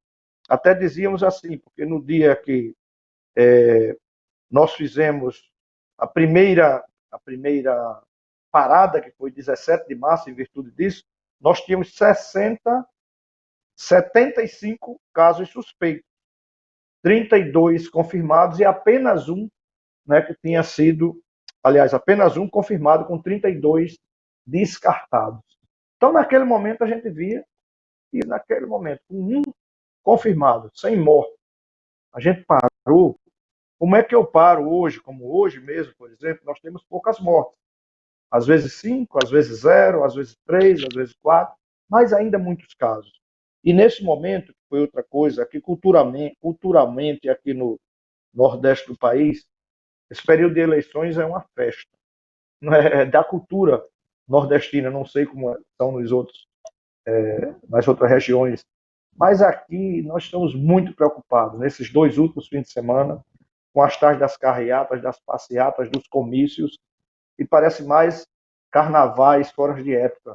Até dizíamos assim, porque no dia que nós fizemos a primeira parada, que foi 17 de março, em virtude disso, nós tínhamos 75 casos suspeitos, 32 confirmados e apenas um, né, que tinha sido, aliás, apenas um confirmado com 32 descartados. Então, naquele momento, a gente via, e naquele momento, com um confirmado, sem morte, a gente parou. Como é que eu paro hoje? Como hoje mesmo, por exemplo, nós temos poucas mortes. Às vezes 5, às vezes 0, às vezes 3, às vezes 4, mas ainda muitos casos. E nesse momento, que foi outra coisa, que culturalmente aqui no Nordeste do país, esse período de eleições é uma festa. Não é da cultura nordestina, não sei como são nas outras regiões, mas aqui nós estamos muito preocupados, nesses 2 últimos fins de semana, com as tais das carreatas, das passeatas, dos comícios, e parece mais carnavais fora de época.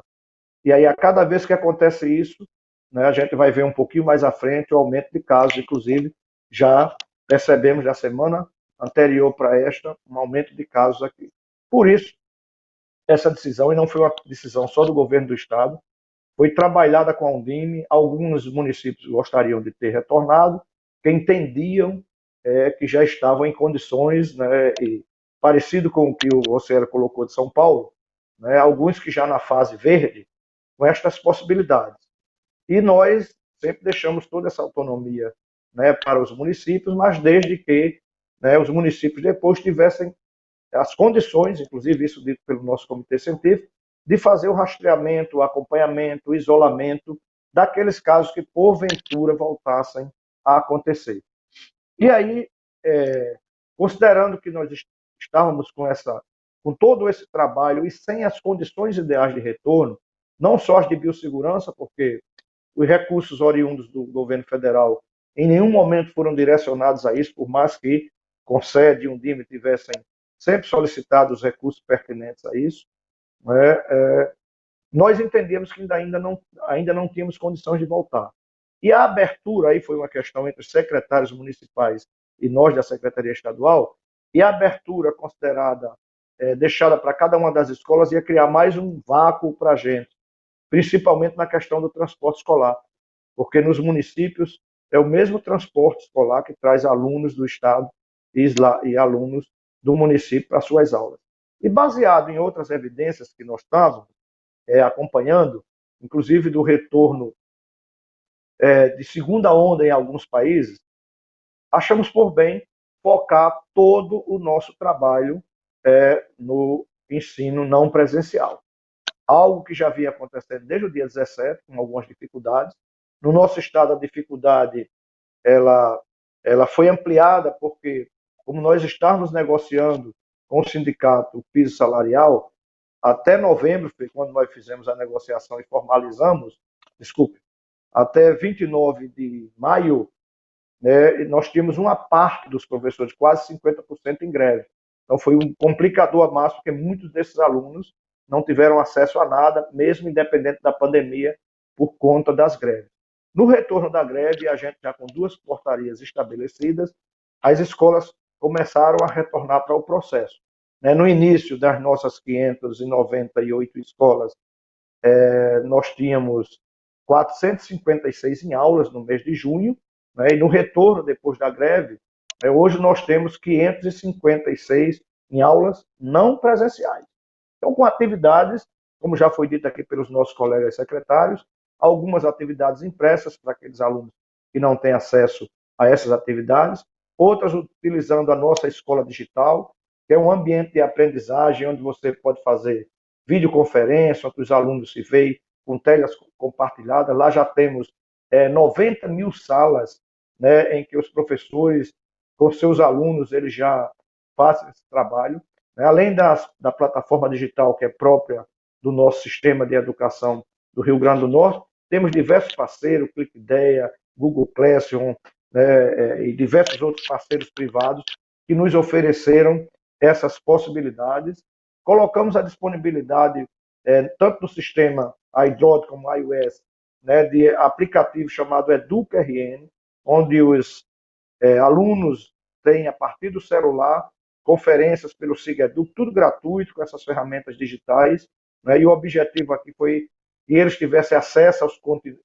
E aí, a cada vez que acontece isso, né, a gente vai ver um pouquinho mais à frente o aumento de casos, inclusive já percebemos na semana anterior para esta um aumento de casos aqui. Por isso, essa decisão, e não foi uma decisão só do governo do estado, foi trabalhada com a Undime. Alguns municípios gostariam de ter retornado, que entendiam que já estavam em condições, né, e parecido com o que o Rocieli colocou de São Paulo, né, alguns que já na fase verde, com estas possibilidades. E nós sempre deixamos toda essa autonomia, né, para os municípios, mas desde que, né, os municípios depois tivessem as condições, inclusive isso dito pelo nosso comitê científico, de fazer o rastreamento, o acompanhamento, o isolamento daqueles casos que porventura voltassem a acontecer. E aí, considerando que nós estávamos com todo esse trabalho e sem as condições ideais de retorno, não só as de biossegurança, porque os recursos oriundos do governo federal em nenhum momento foram direcionados a isso, por mais que Concede e Undime tivessem sempre solicitado os recursos pertinentes a isso, né, nós entendíamos que ainda não tínhamos condições de voltar. E a abertura, aí foi uma questão entre os secretários municipais e nós da Secretaria Estadual, e a abertura considerada, deixada para cada uma das escolas, ia criar mais um vácuo para a gente, principalmente na questão do transporte escolar, porque nos municípios é o mesmo transporte escolar que traz alunos do estado e alunos do município para suas aulas. E baseado em outras evidências que nós estávamos acompanhando, inclusive do retorno de segunda onda em alguns países, achamos por bem focar todo o nosso trabalho no ensino não presencial. Algo que já vinha acontecendo desde o dia 17, com algumas dificuldades. No nosso estado, a dificuldade ela foi ampliada porque, como nós estávamos negociando com o sindicato o piso salarial, até novembro, foi quando nós fizemos a negociação e formalizamos, até 29 de maio, né, nós tínhamos uma parte dos professores, quase 50% em greve. Então foi um complicador a mais, porque muitos desses alunos não tiveram acesso a nada, mesmo independente da pandemia, por conta das greves. No retorno da greve, a gente já com 2 portarias estabelecidas, as escolas começaram a retornar para o processo. No início das nossas 598 escolas, nós tínhamos 456 em aulas no mês de junho, e no retorno, depois da greve, hoje nós temos 556 em aulas não presenciais. Então, com atividades, como já foi dito aqui pelos nossos colegas secretários, algumas atividades impressas para aqueles alunos que não têm acesso a essas atividades, outras utilizando a nossa escola digital, que é um ambiente de aprendizagem onde você pode fazer videoconferência, onde os alunos se veem com telas compartilhadas. Lá já temos 90 mil salas, né, em que os professores, com seus alunos, eles já fazem esse trabalho. Né? Além da plataforma digital que é própria do nosso sistema de educação do Rio Grande do Norte, temos diversos parceiros, ClickIdeia, Google Classroom, né, e diversos outros parceiros privados que nos ofereceram essas possibilidades. Colocamos a disponibilidade, tanto no sistema Android como iOS, né, de aplicativo chamado EducaRN, onde os alunos têm, a partir do celular, conferências pelo SIGEDUC, tudo gratuito, com essas ferramentas digitais, né, e o objetivo aqui foi que eles tivessem acesso aos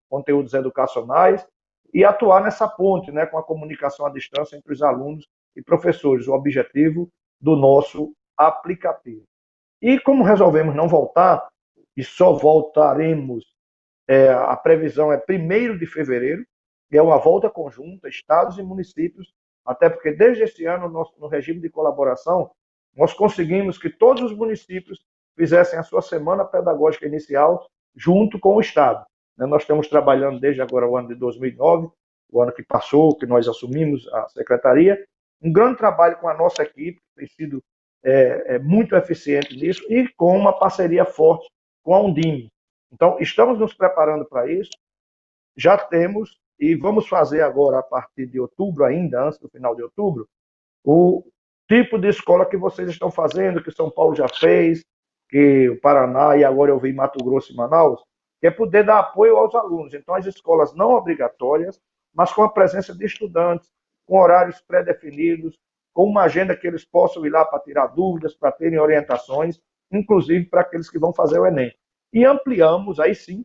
conteúdos educacionais e atuar nessa ponte, né, com a comunicação à distância entre os alunos e professores, o objetivo do nosso aplicativo. E como resolvemos não voltar, e só voltaremos, a previsão é 1º de fevereiro, que é uma volta conjunta, estados e municípios, até porque desde esse ano, no regime de colaboração, nós conseguimos que todos os municípios fizessem a sua semana pedagógica inicial junto com o Estado. Nós estamos trabalhando desde agora o ano de 2009, o ano que passou, que nós assumimos a secretaria, um grande trabalho com a nossa equipe, que tem sido muito eficiente nisso, e com uma parceria forte com a Undime. Então, estamos nos preparando para isso, já temos, e vamos fazer agora, a partir de outubro ainda, antes do final de outubro, o tipo de escola que vocês estão fazendo, que São Paulo já fez, que o Paraná, e agora eu vi Mato Grosso e Manaus, que é poder dar apoio aos alunos. Então, as escolas não obrigatórias, mas com a presença de estudantes, com horários pré-definidos, com uma agenda que eles possam ir lá para tirar dúvidas, para terem orientações, inclusive para aqueles que vão fazer o Enem. E ampliamos, aí sim,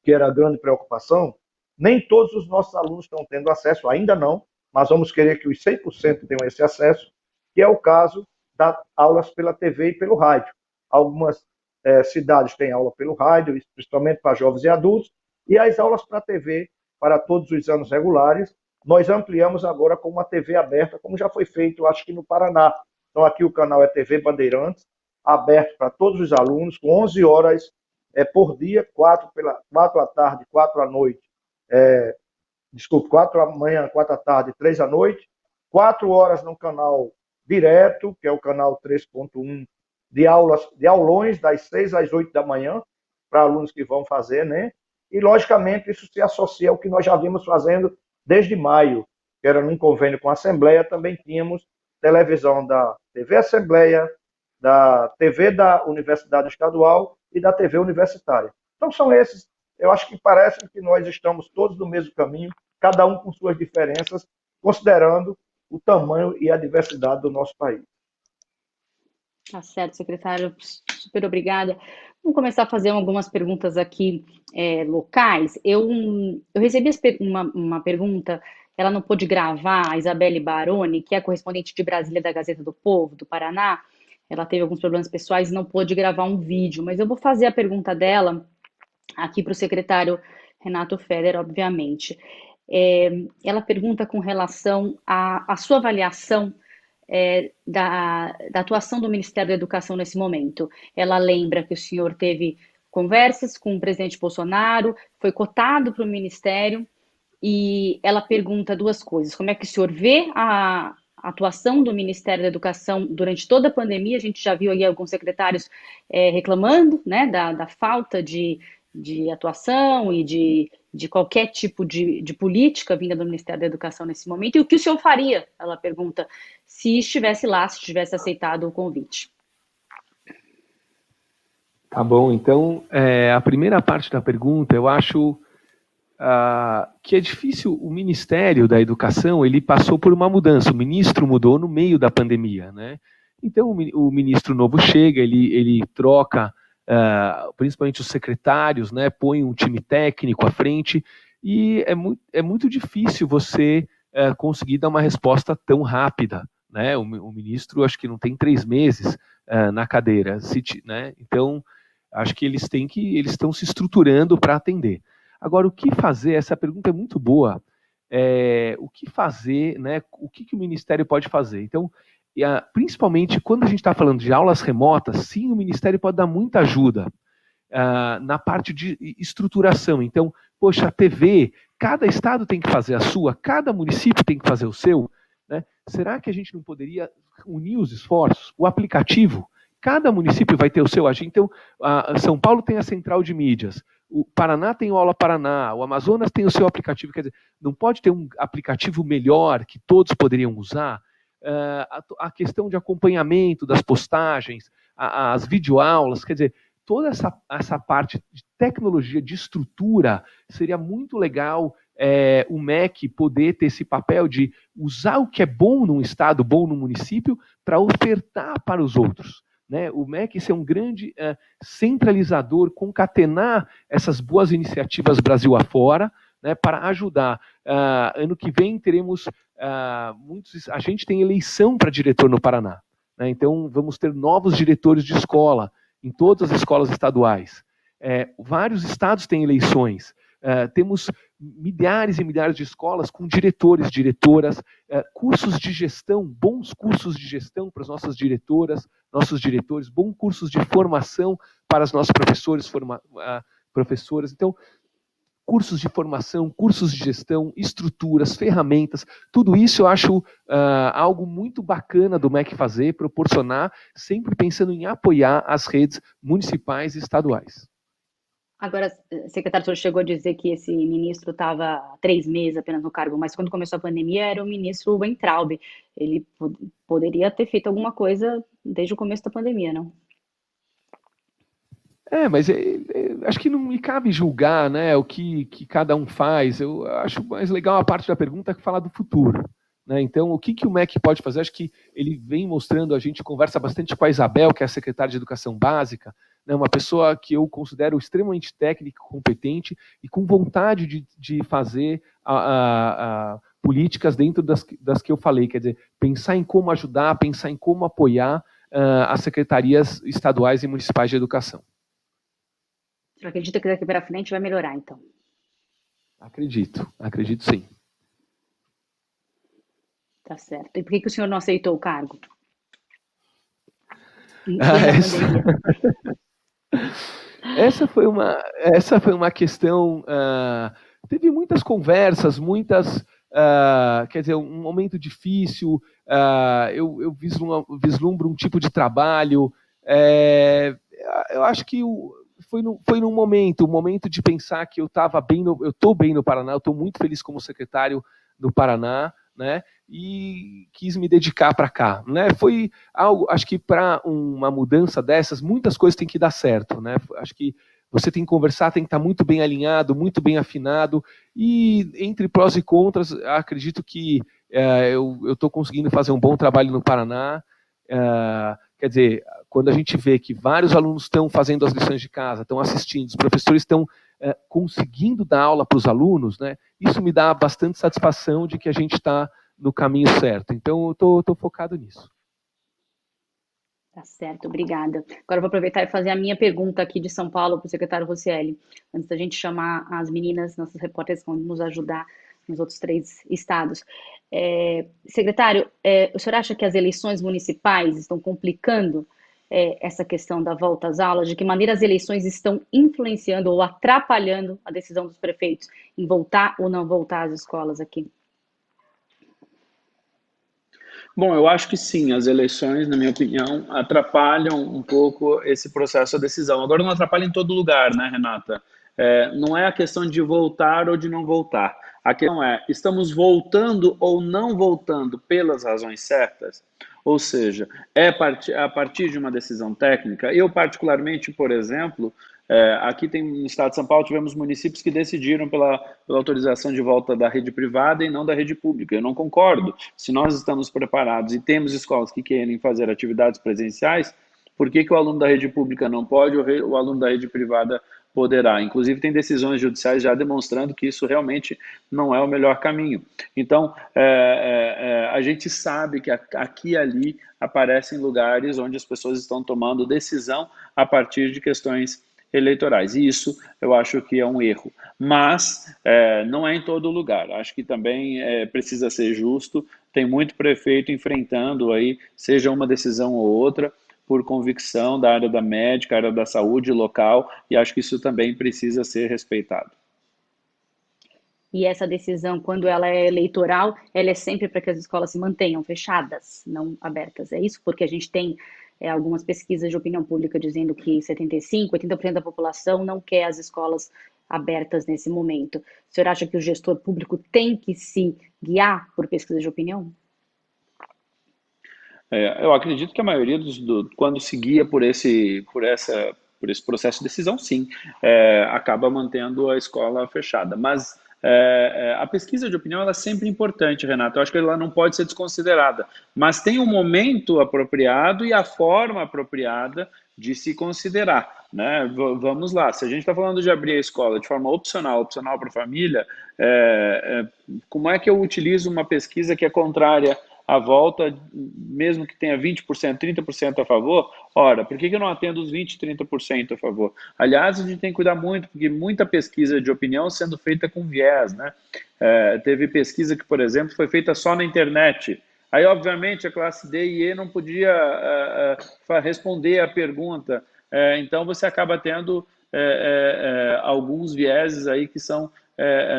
que era a grande preocupação, nem todos os nossos alunos estão tendo acesso, ainda não, mas vamos querer que os 100% tenham esse acesso, que é o caso das aulas pela TV e pelo rádio. Algumas cidades têm aula pelo rádio, principalmente para jovens e adultos, e as aulas para TV, para todos os anos regulares, nós ampliamos agora com uma TV aberta, como já foi feito, acho que no Paraná. Então, aqui o canal é TV Bandeirantes, aberto para todos os alunos, com 11 horas por dia, 4 à tarde, 4 à noite, 4 da manhã, 4 à tarde, 3 à noite, 4 horas no canal direto, que é o canal 3.1, de aulões das 6 às 8 da manhã, para alunos que vão fazer, né? E, logicamente, isso se associa ao que nós já vimos fazendo desde maio, que era num convênio com a Assembleia, também tínhamos televisão da TV Assembleia, da TV da Universidade Estadual e da TV Universitária. Então, são esses, eu acho que parece que nós estamos todos no mesmo caminho, cada um com suas diferenças, considerando o tamanho e a diversidade do nosso país. Tá certo, secretário, super obrigada. Vamos começar a fazer algumas perguntas aqui locais. Eu recebi uma pergunta, ela não pôde gravar, a Isabelle Baroni, que é correspondente de Brasília da Gazeta do Povo, do Paraná. Ela teve alguns problemas pessoais e não pôde gravar um vídeo, mas eu vou fazer a pergunta dela aqui para o secretário Renato Feder, obviamente. Ela pergunta com relação à sua avaliação da atuação do Ministério da Educação nesse momento. Ela lembra que o senhor teve conversas com o presidente Bolsonaro, foi cotado para o Ministério, e ela pergunta duas coisas. Como é que o senhor vê a atuação do Ministério da Educação durante toda a pandemia? A gente já viu aí alguns secretários reclamando, né, da falta de atuação e de qualquer tipo de política vinda do Ministério da Educação nesse momento, e o que o senhor faria, ela pergunta, se estivesse lá, se tivesse aceitado o convite. Tá bom, então, a primeira parte da pergunta, eu acho que é difícil. O Ministério da Educação, ele passou por uma mudança, o ministro mudou no meio da pandemia, né? Então, o ministro novo chega, ele troca principalmente os secretários, né, põe um time técnico à frente, e é muito difícil você conseguir dar uma resposta tão rápida, né? O ministro, acho que não tem 3 meses na cadeira, né? Então, acho que eles estão se estruturando para atender. Agora, o que fazer? Essa pergunta é muito boa. O que fazer, né? O que o Ministério pode fazer? Então, principalmente quando a gente está falando de aulas remotas, sim, o Ministério pode dar muita ajuda. na parte de estruturação. Então, poxa, a TV, cada estado tem que fazer a sua, cada município tem que fazer o seu, né? Será que a gente não poderia unir os esforços? O aplicativo, cada município vai ter o seu agente. Então, São Paulo tem a central de mídias, o Paraná tem o Aula Paraná, o Amazonas tem o seu aplicativo. Quer dizer, não pode ter um aplicativo melhor que todos poderiam usar? A questão de acompanhamento das postagens, as videoaulas, quer dizer, toda essa parte de tecnologia, de estrutura, seria muito legal o MEC poder ter esse papel de usar o que é bom num estado, bom num município, para ofertar para os outros. Né? O MEC ser um grande centralizador, concatenar essas boas iniciativas Brasil afora, né, para ajudar. Ano que vem teremos a gente tem eleição para diretor no Paraná, né? Então vamos ter novos diretores de escola em todas as escolas estaduais. Vários estados têm eleições. Temos milhares e milhares de escolas com diretores, diretoras, cursos de gestão, bons cursos de gestão para as nossas diretoras, nossos diretores, bons cursos de formação para os nossos professores, professoras. Então, cursos de formação, cursos de gestão, estruturas, ferramentas, tudo isso eu acho algo muito bacana do MEC fazer, proporcionar, sempre pensando em apoiar as redes municipais e estaduais. Agora, secretário, o senhor chegou a dizer que esse ministro estava há 3 meses apenas no cargo, mas quando começou a pandemia era o ministro Weintraub. Ele poderia ter feito alguma coisa desde o começo da pandemia, não? Mas acho que não me cabe julgar, né, o que cada um faz. Eu acho mais legal a parte da pergunta que falar do futuro. Né? Então, o que o MEC pode fazer? Acho que ele vem mostrando, a gente conversa bastante com a Isabel, que é a secretária de Educação Básica, né, uma pessoa que eu considero extremamente técnica, competente e com vontade de fazer políticas dentro das que eu falei, quer dizer, pensar em como ajudar, pensar em como apoiar as secretarias estaduais e municipais de educação. Você acredita que daqui para frente vai melhorar, então? Acredito sim. Tá certo. E por que o senhor não aceitou o cargo? Essa foi uma questão. Teve muitas conversas, quer dizer, um momento difícil. Eu vislumbro um tipo de trabalho. Eu acho que foi num momento de pensar que eu estou bem no Paraná, eu estou muito feliz como secretário no Paraná, né? E quis me dedicar para cá, né? Foi algo, acho que para uma mudança dessas, muitas coisas têm que dar certo, né? Acho que você tem que conversar, tem que estar muito bem alinhado, muito bem afinado, e entre prós e contras, acredito que eu estou conseguindo fazer um bom trabalho no Paraná. Quer dizer, quando a gente vê que vários alunos estão fazendo as lições de casa, estão assistindo, os professores estão conseguindo dar aula para os alunos, né? Isso me dá bastante satisfação de que a gente está no caminho certo. Então, eu estou focado nisso. Tá certo, obrigada. Agora eu vou aproveitar e fazer a minha pergunta aqui de São Paulo para o secretário Rocieli, antes da gente chamar as meninas, nossas repórteres que vão nos ajudar nos outros 3 estados. Secretário, o senhor acha que as eleições municipais estão complicando essa questão da volta às aulas? De que maneira as eleições estão influenciando ou atrapalhando a decisão dos prefeitos em voltar ou não voltar às escolas aqui? Bom, eu acho que sim, as eleições, na minha opinião, atrapalham um pouco esse processo de decisão. Agora, não atrapalha em todo lugar, né, Renata? Não é a questão de voltar ou de não voltar. A questão é, estamos voltando ou não voltando pelas razões certas? Ou seja, a partir de uma decisão técnica. Eu, particularmente, por exemplo, aqui no estado de São Paulo, tivemos municípios que decidiram pela autorização de volta da rede privada e não da rede pública. Eu não concordo. Se nós estamos preparados e temos escolas que querem fazer atividades presenciais, por que o aluno da rede pública não pode ou o aluno da rede privada poderá? Inclusive, tem decisões judiciais já demonstrando que isso realmente não é o melhor caminho. Então, a gente sabe que aqui e ali aparecem lugares onde as pessoas estão tomando decisão a partir de questões eleitorais. E isso eu acho que é um erro. Mas não é em todo lugar. Acho que também precisa ser justo. Tem muito prefeito enfrentando aí, seja uma decisão ou outra, por convicção da área da médica, área da saúde local, e acho que isso também precisa ser respeitado. E essa decisão, quando ela é eleitoral, ela é sempre para que as escolas se mantenham fechadas, não abertas. É isso? Porque a gente tem algumas pesquisas de opinião pública dizendo que 75%, 80% da população não quer as escolas abertas nesse momento. O senhor acha que o gestor público tem que se guiar por pesquisas de opinião? Eu acredito que a maioria quando se guia por esse processo de decisão, sim, acaba mantendo a escola fechada. Mas a pesquisa de opinião ela é sempre importante, Renato. Eu acho que ela não pode ser desconsiderada. Mas tem um momento apropriado e a forma apropriada de se considerar, né? Vamos lá, se a gente está falando de abrir a escola de forma opcional para a família, como é que eu utilizo uma pesquisa que é contrária à volta, mesmo que tenha 20%, 30% a favor? Ora, por que eu não atendo os 20%, 30% a favor? Aliás, a gente tem que cuidar muito, porque muita pesquisa de opinião sendo feita com viés, né? Teve pesquisa que, por exemplo, foi feita só na internet. Aí, obviamente, a classe D e E não podia responder a pergunta. Então, você acaba tendo alguns vieses aí que são,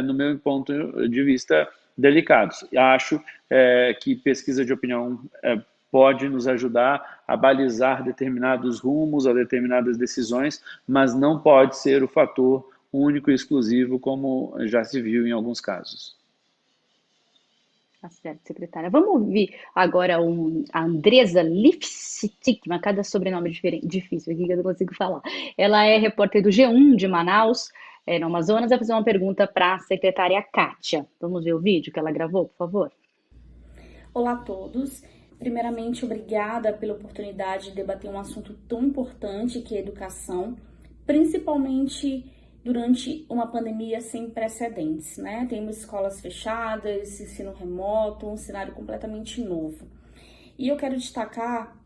no meu ponto de vista, delicados. Acho que pesquisa de opinião pode nos ajudar a balizar determinados rumos, a determinadas decisões, mas não pode ser o fator único e exclusivo, como já se viu em alguns casos. Tá certo, secretária. Vamos ouvir agora a Andresa Lifstikman, cada sobrenome difícil aqui que eu não consigo falar. Ela é repórter do G1 de Manaus, no Amazonas, vai fazer uma pergunta para a secretária Kátia. Vamos ver o vídeo que ela gravou, por favor? Olá a todos. Primeiramente, obrigada pela oportunidade de debater um assunto tão importante que é a educação, principalmente durante uma pandemia sem precedentes, né? Temos escolas fechadas, ensino remoto, um cenário completamente novo. E eu quero destacar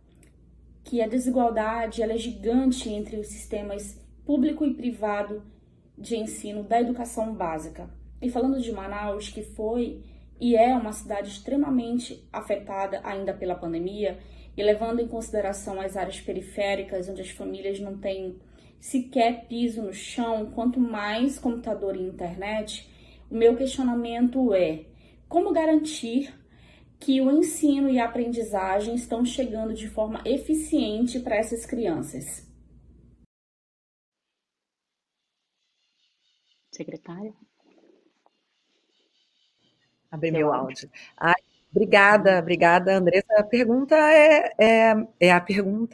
que a desigualdade ela é gigante entre os sistemas público e privado de ensino da educação básica. E falando de Manaus, que foi e é uma cidade extremamente afetada ainda pela pandemia, e levando em consideração as áreas periféricas, onde as famílias não têm sequer piso no chão, quanto mais computador e internet, o meu questionamento é: como garantir que o ensino e a aprendizagem estão chegando de forma eficiente para essas crianças? Secretária? Abri meu áudio. Obrigada, Andressa. A pergunta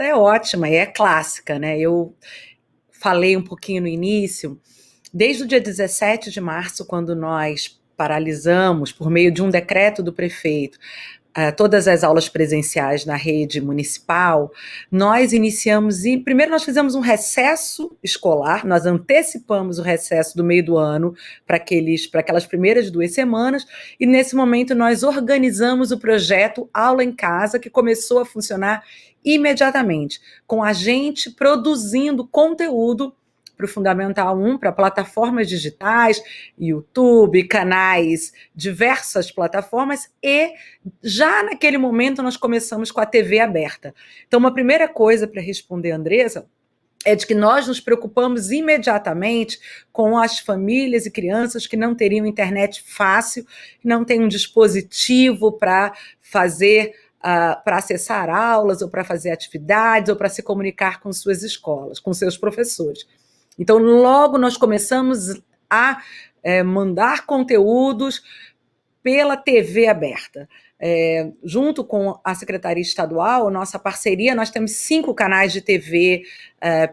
é ótima e é clássica, né? Eu falei um pouquinho no início, desde o dia 17 de março, quando nós paralisamos, por meio de um decreto do prefeito, todas as aulas presenciais na rede municipal, nós iniciamos, primeiro nós fizemos um recesso escolar, nós antecipamos o recesso do meio do ano para aquelas primeiras 2 semanas, e nesse momento nós organizamos o projeto Aula em Casa, que começou a funcionar imediatamente, com a gente produzindo conteúdo para o Fundamental 1, para plataformas digitais, YouTube, canais, diversas plataformas, e já naquele momento nós começamos com a TV aberta. Então, uma primeira coisa para responder, Andressa, é de que nós nos preocupamos imediatamente com as famílias e crianças que não teriam internet fácil, que não têm um dispositivo para para acessar aulas, ou para fazer atividades, ou para se comunicar com suas escolas, com seus professores. Então, logo nós começamos a mandar conteúdos pela TV aberta. Junto com a Secretaria Estadual, nossa parceria, nós temos 5 canais de TV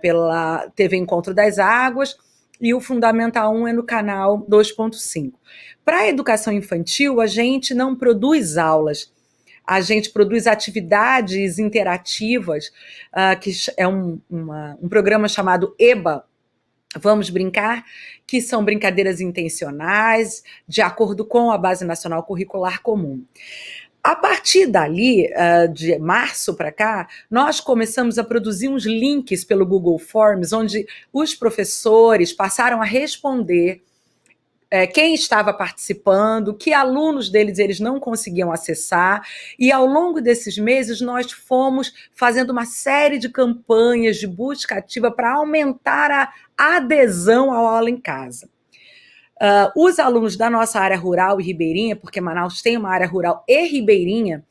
pela TV Encontro das Águas, e o Fundamental 1 é no canal 2.5. Para a educação infantil, a gente não produz aulas, a gente produz atividades interativas, que é um programa chamado EBA, Vamos Brincar, que são brincadeiras intencionais, de acordo com a Base Nacional Curricular Comum. A partir dali, de março para cá, nós começamos a produzir uns links pelo Google Forms, onde os professores passaram a responder quem estava participando, que alunos deles eles não conseguiam acessar, e ao longo desses meses nós fomos fazendo uma série de campanhas de busca ativa para aumentar a adesão ao aula em casa. Os alunos da nossa área rural e ribeirinha, porque Manaus tem uma área rural e ribeirinha,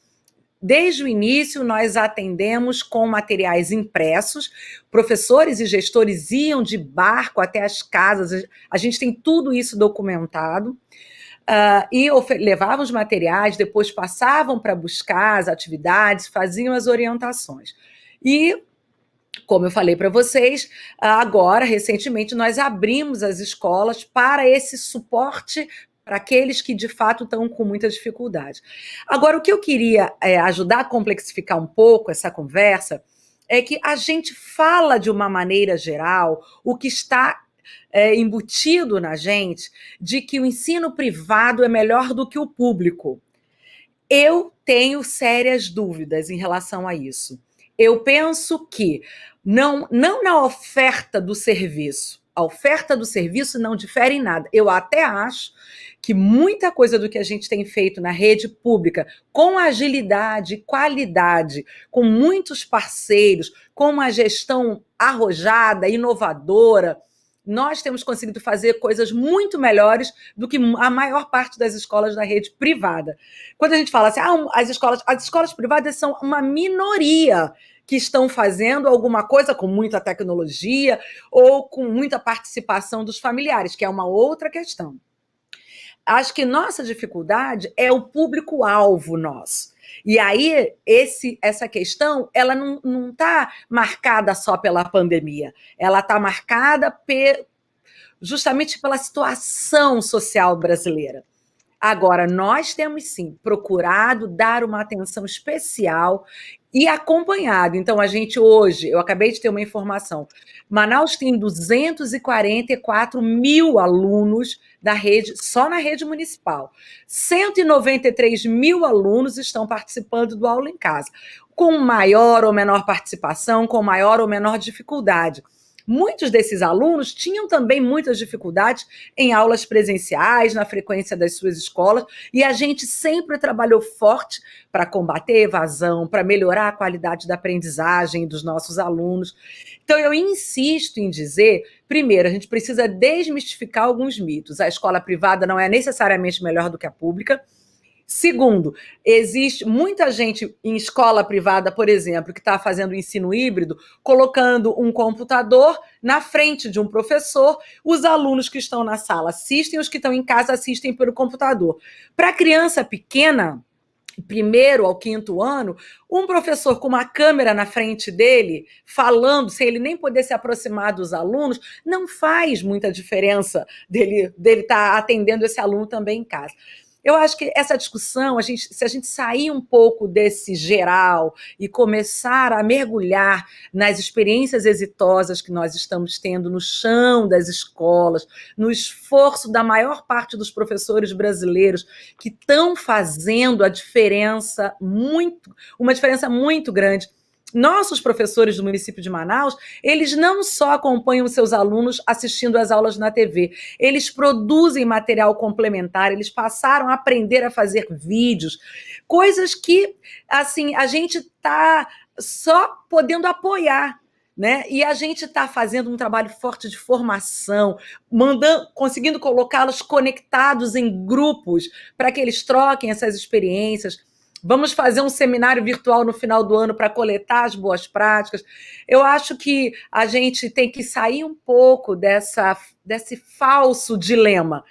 desde o início, nós atendemos com materiais impressos, professores e gestores iam de barco até as casas, a gente tem tudo isso documentado, e levavam os materiais, depois passavam para buscar as atividades, faziam as orientações. E, como eu falei para vocês, agora, recentemente, nós abrimos as escolas para esse suporte para aqueles que, de fato, estão com muita dificuldade. Agora, o que eu queria ajudar a complexificar um pouco essa conversa é que a gente fala de uma maneira geral o que está embutido na gente de que o ensino privado é melhor do que o público. Eu tenho sérias dúvidas em relação a isso. Eu penso que não na oferta do serviço. A oferta do serviço não difere em nada. Eu até acho que muita coisa do que a gente tem feito na rede pública, com agilidade, qualidade, com muitos parceiros, com uma gestão arrojada, inovadora, nós temos conseguido fazer coisas muito melhores do que a maior parte das escolas da rede privada. Quando a gente fala assim, as escolas privadas são uma minoria que estão fazendo alguma coisa com muita tecnologia ou com muita participação dos familiares, que é uma outra questão. Acho que nossa dificuldade é o público-alvo nosso. E aí, essa questão, ela não está marcada só pela pandemia, ela está marcada justamente pela situação social brasileira. Agora, nós temos sim procurado dar uma atenção especial e acompanhado. Então, a gente hoje, eu acabei de ter uma informação, Manaus tem 244 mil alunos da rede, só na rede municipal. 193 mil alunos estão participando do aula em casa, com maior ou menor participação, com maior ou menor dificuldade. Muitos desses alunos tinham também muitas dificuldades em aulas presenciais, na frequência das suas escolas, e a gente sempre trabalhou forte para combater a evasão, para melhorar a qualidade da aprendizagem dos nossos alunos. Então, eu insisto em dizer, primeiro, a gente precisa desmistificar alguns mitos. A escola privada não é necessariamente melhor do que a pública. Segundo, existe muita gente em escola privada, por exemplo, que está fazendo ensino híbrido, colocando um computador na frente de um professor, os alunos que estão na sala assistem, os que estão em casa assistem pelo computador. Para criança pequena, primeiro ao quinto ano, um professor com uma câmera na frente dele, falando, sem ele nem poder se aproximar dos alunos, não faz muita diferença dele estar atendendo esse aluno também em casa. Eu acho que essa discussão, se a gente sair um pouco desse geral e começar a mergulhar nas experiências exitosas que nós estamos tendo no chão das escolas, no esforço da maior parte dos professores brasileiros que estão fazendo uma diferença muito grande. Nossos professores do município de Manaus, eles não só acompanham seus alunos assistindo às aulas na TV, eles produzem material complementar, eles passaram a aprender a fazer vídeos, coisas que, assim, a gente está só podendo apoiar, né? E a gente está fazendo um trabalho forte de formação, conseguindo colocá-los conectados em grupos para que eles troquem essas experiências. Vamos fazer um seminário virtual no final do ano para coletar as boas práticas. Eu acho que a gente tem que sair um pouco desse falso dilema.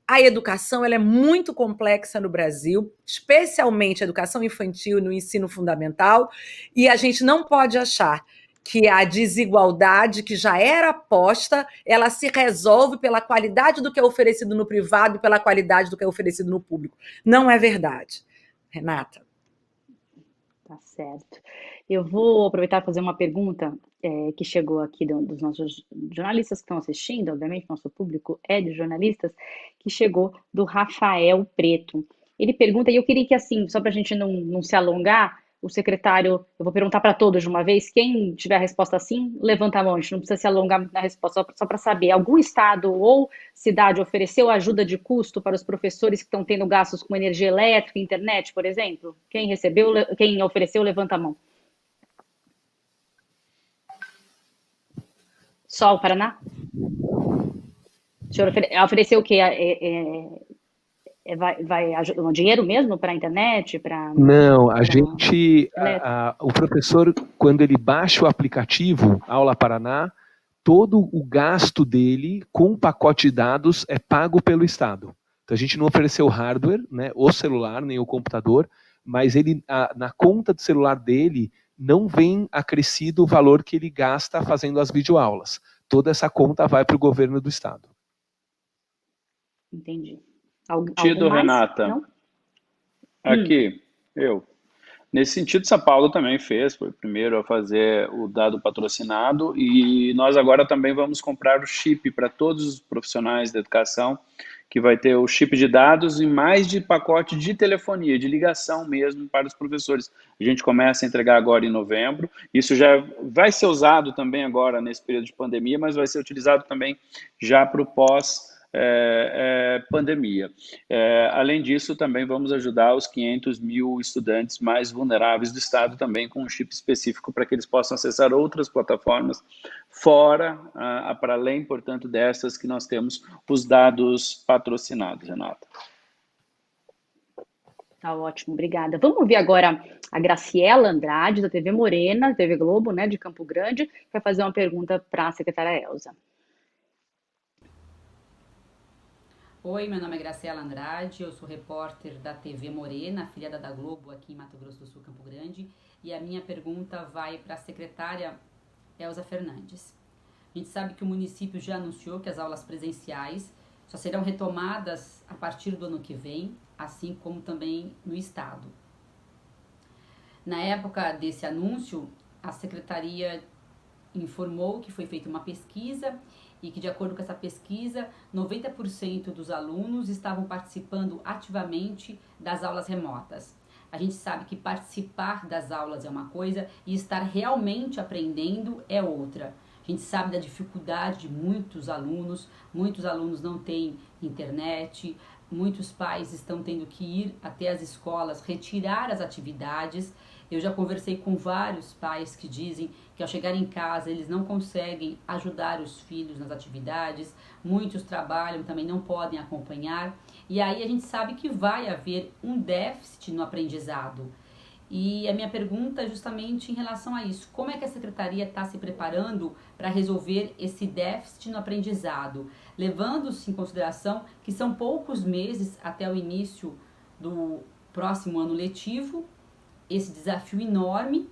A educação ela é muito complexa no Brasil, especialmente a educação infantil no ensino fundamental, e a gente não pode achar que a desigualdade que já era posta, ela se resolve pela qualidade do que é oferecido no privado e pela qualidade do que é oferecido no público. Não é verdade. Renata. Tá certo. Eu vou aproveitar e fazer uma pergunta que chegou aqui dos nossos jornalistas que estão assistindo, obviamente nosso público é de jornalistas, que chegou do Rafael Preto. Ele pergunta, e eu queria que assim, só para a gente não se alongar, o secretário, eu vou perguntar para todos de uma vez, quem tiver a resposta sim, levanta a mão, a gente não precisa se alongar muito na resposta, só para saber, algum estado ou cidade ofereceu ajuda de custo para os professores que estão tendo gastos com energia elétrica e internet, por exemplo? Quem recebeu, quem ofereceu, levanta a mão. Só o Paraná? O senhor ofereceu o quê? Vai ajudar dinheiro mesmo para a internet? Não, o professor, quando ele baixa o aplicativo Aula Paraná, todo o gasto dele com o pacote de dados é pago pelo Estado. Então a gente não ofereceu hardware, né, o celular, nem o computador, mas ele, na conta do celular dele não vem acrescido o valor que ele gasta fazendo as videoaulas. Toda essa conta vai para o governo do Estado. Entendi. Tido, Renata. Não? Aqui, eu. Nesse sentido, São Paulo também fez, foi o primeiro a fazer o dado patrocinado, e nós agora também vamos comprar o chip para todos os profissionais da educação, que vai ter o chip de dados e mais de pacote de telefonia, de ligação mesmo para os professores. A gente começa a entregar agora em novembro, isso já vai ser usado também agora nesse período de pandemia, mas vai ser utilizado também já para o pós-pandemia. Além disso, também vamos ajudar os 500 mil estudantes mais vulneráveis do Estado também com um chip específico para que eles possam acessar outras plataformas fora, para além, portanto, dessas que nós temos os dados patrocinados, Renata. Tá ótimo, obrigada. Vamos ouvir agora a Graciela Andrade, da TV Morena, TV Globo, né, de Campo Grande, que vai fazer uma pergunta para a secretária Elza. Oi, meu nome é Graciela Andrade, eu sou repórter da TV Morena, afiliada da Globo aqui em Mato Grosso do Sul, Campo Grande, e a minha pergunta vai para a secretária Elza Fernandes. A gente sabe que o município já anunciou que as aulas presenciais só serão retomadas a partir do ano que vem, assim como também no estado. Na época desse anúncio, a secretaria informou que foi feita uma pesquisa e que, de acordo com essa pesquisa, 90% dos alunos estavam participando ativamente das aulas remotas. A gente sabe que participar das aulas é uma coisa e estar realmente aprendendo é outra. A gente sabe da dificuldade de muitos alunos não têm internet, muitos pais estão tendo que ir até as escolas retirar as atividades. Eu já conversei com vários pais que dizem que ao chegar em casa eles não conseguem ajudar os filhos nas atividades, muitos trabalham, também não podem acompanhar, e aí a gente sabe que vai haver um déficit no aprendizado. E a minha pergunta é justamente em relação a isso. Como é que a secretaria está se preparando para resolver esse déficit no aprendizado, levando-se em consideração que são poucos meses até o início do próximo ano letivo, esse desafio enorme,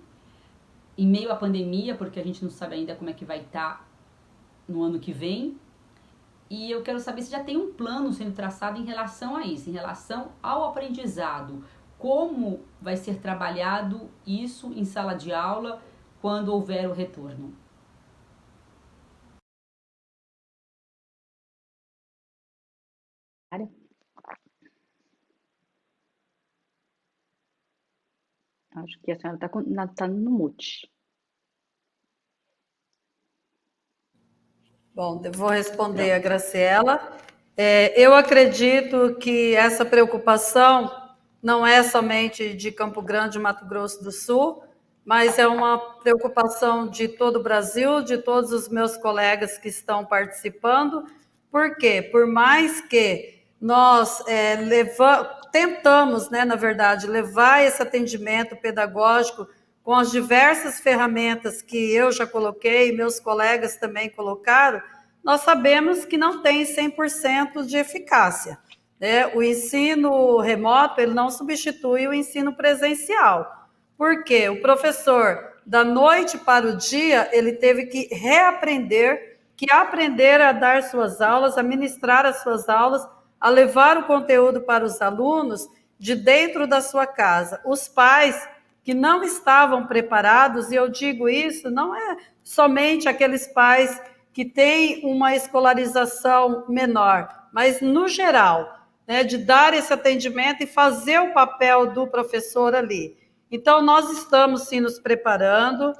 em meio à pandemia, porque a gente não sabe ainda como é que vai estar no ano que vem. E eu quero saber se já tem um plano sendo traçado em relação a isso, em relação ao aprendizado. Como vai ser trabalhado isso em sala de aula quando houver o retorno? Acho que a senhora está no mute. Bom, eu vou responder a Graciela. Eu acredito que essa preocupação não é somente de Campo Grande, Mato Grosso do Sul, mas é uma preocupação de todo o Brasil, de todos os meus colegas que estão participando. Por quê? Por mais que nós tentamos, na verdade, levar esse atendimento pedagógico com as diversas ferramentas que eu já coloquei, meus colegas também colocaram, nós sabemos que não tem 100% de eficácia. O ensino remoto ele não substitui o ensino presencial, porque o professor, da noite para o dia, ele teve que aprender a dar suas aulas, a ministrar as suas aulas, a levar o conteúdo para os alunos de dentro da sua casa. Os pais que não estavam preparados, e eu digo isso, não é somente aqueles pais que têm uma escolarização menor, mas no geral, de dar esse atendimento e fazer o papel do professor ali. Então, nós estamos, sim, nos preparando.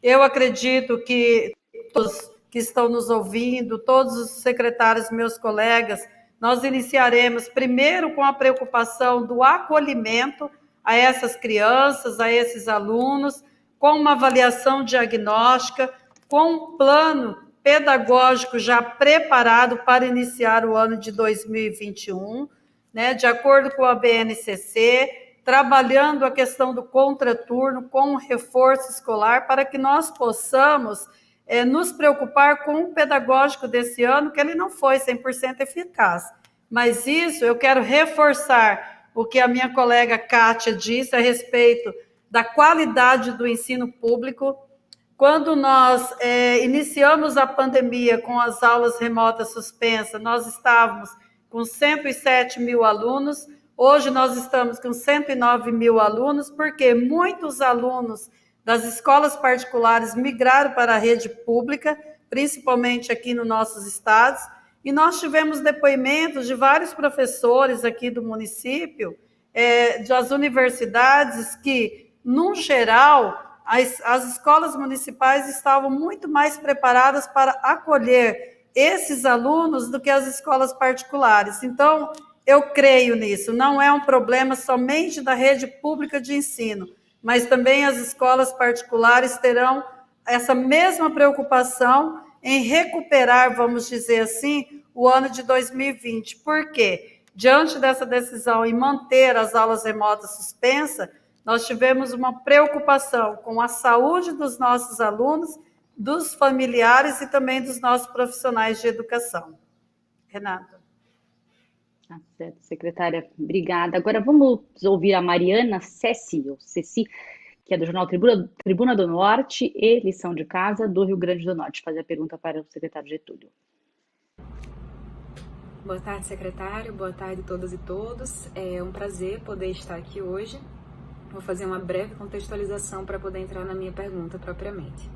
Eu acredito que todos que estão nos ouvindo, todos os secretários, meus colegas, nós iniciaremos primeiro com a preocupação do acolhimento a essas crianças, a esses alunos, com uma avaliação diagnóstica, com um plano pedagógico já preparado para iniciar o ano de 2021, né, de acordo com a BNCC, trabalhando a questão do contraturno com o reforço escolar para que nós possamos nos preocupar com o pedagógico desse ano, que ele não foi 100% eficaz. Mas isso eu quero reforçar o que a minha colega Kátia disse a respeito da qualidade do ensino público. Quando nós iniciamos a pandemia com as aulas remotas suspensas, nós estávamos com 107 mil alunos, hoje nós estamos com 109 mil alunos, porque muitos alunos das escolas particulares migraram para a rede pública, principalmente aqui nos nossos estados, e nós tivemos depoimentos de vários professores aqui do município, das universidades, que, no geral, as escolas municipais estavam muito mais preparadas para acolher esses alunos do que as escolas particulares. Então, eu creio nisso, não é um problema somente da rede pública de ensino, mas também as escolas particulares terão essa mesma preocupação em recuperar, vamos dizer assim, o ano de 2020. Por quê? Diante dessa decisão em manter as aulas remotas suspensas, nós tivemos uma preocupação com a saúde dos nossos alunos, dos familiares e também dos nossos profissionais de educação. Renata. Tá certo, secretária, obrigada. Agora vamos ouvir a Mariana Ceci, que é do jornal Tribuna do Norte e Lição de Casa do Rio Grande do Norte. Fazer a pergunta para o secretário Getúlio. Boa tarde, secretário. Boa tarde a todas e todos. É um prazer poder estar aqui hoje. Vou fazer uma breve contextualização para poder entrar na minha pergunta propriamente.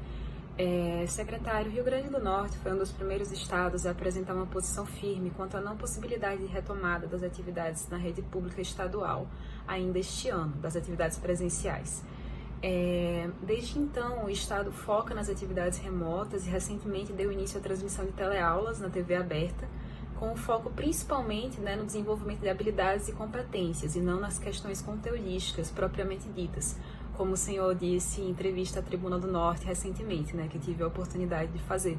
Secretário, Rio Grande do Norte foi um dos primeiros estados a apresentar uma posição firme quanto à não possibilidade de retomada das atividades na rede pública estadual, ainda este ano, das atividades presenciais. Desde então, o Estado foca nas atividades remotas e recentemente deu início à transmissão de teleaulas na TV aberta, com foco principalmente no desenvolvimento de habilidades e competências e não nas questões conteudísticas propriamente ditas, como o senhor disse em entrevista à Tribuna do Norte recentemente, que tive a oportunidade de fazer.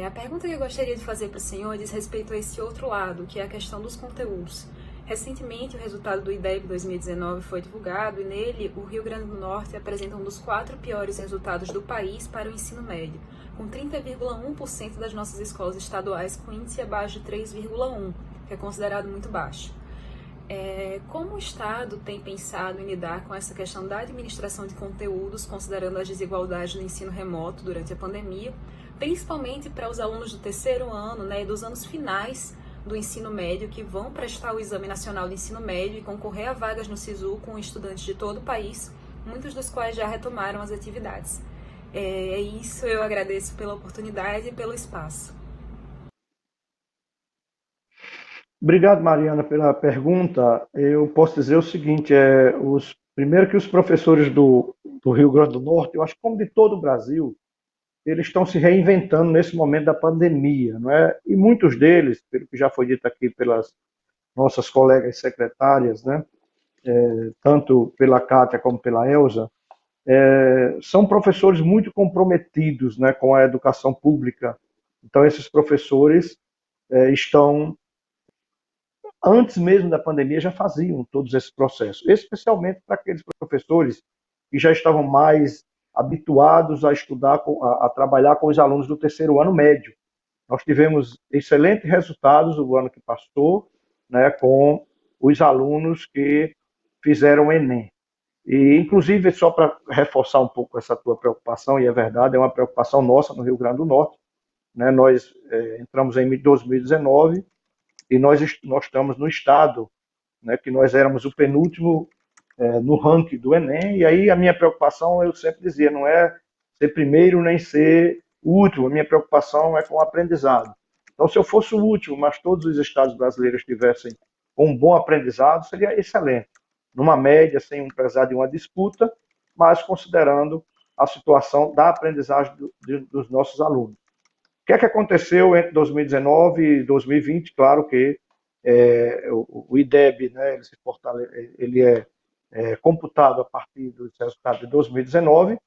A pergunta que eu gostaria de fazer para o senhor diz respeito a esse outro lado, que é a questão dos conteúdos. Recentemente, o resultado do IDEB 2019 foi divulgado e nele o Rio Grande do Norte apresenta um dos 4 piores resultados do país para o ensino médio, com 30,1% das nossas escolas estaduais com índice abaixo de 3,1%, que é considerado muito baixo. Como o Estado tem pensado em lidar com essa questão da administração de conteúdos, considerando as desigualdades do ensino remoto durante a pandemia, principalmente para os alunos do terceiro ano e dos anos finais do ensino médio, que vão prestar o Exame Nacional de Ensino Médio e concorrer a vagas no SISU com estudantes de todo o país, muitos dos quais já retomaram as atividades. É isso, eu agradeço pela oportunidade e pelo espaço. Obrigado, Mariana, pela pergunta. Eu posso dizer o seguinte, primeiro que os professores do Rio Grande do Norte, eu acho que como de todo o Brasil, eles estão se reinventando nesse momento da pandemia, não é? E muitos deles, pelo que já foi dito aqui pelas nossas colegas secretárias, tanto pela Kátia como pela Elza, são professores muito comprometidos com a educação pública. Então, esses professores estão, antes mesmo da pandemia, já faziam todos esses processos, especialmente para aqueles professores que já estavam mais habituados a estudar, a trabalhar com os alunos do terceiro ano médio. Nós tivemos excelentes resultados no ano que passou, com os alunos que fizeram o Enem. E, inclusive, só para reforçar um pouco essa tua preocupação, e é verdade, é uma preocupação nossa no Rio Grande do Norte, nós entramos em 2019 e nós estamos no estado, que nós éramos o penúltimo no ranking do Enem, e aí a minha preocupação, eu sempre dizia, não é ser primeiro nem ser o último, a minha preocupação é com o aprendizado. Então, se eu fosse o último, mas todos os estados brasileiros tivessem um bom aprendizado, seria excelente. numa média, sem precisar de uma disputa, mas considerando a situação da aprendizagem dos nossos alunos. O que é que aconteceu entre 2019 e 2020? Claro que o IDEB, né, ele é computado a partir dos resultados de 2019,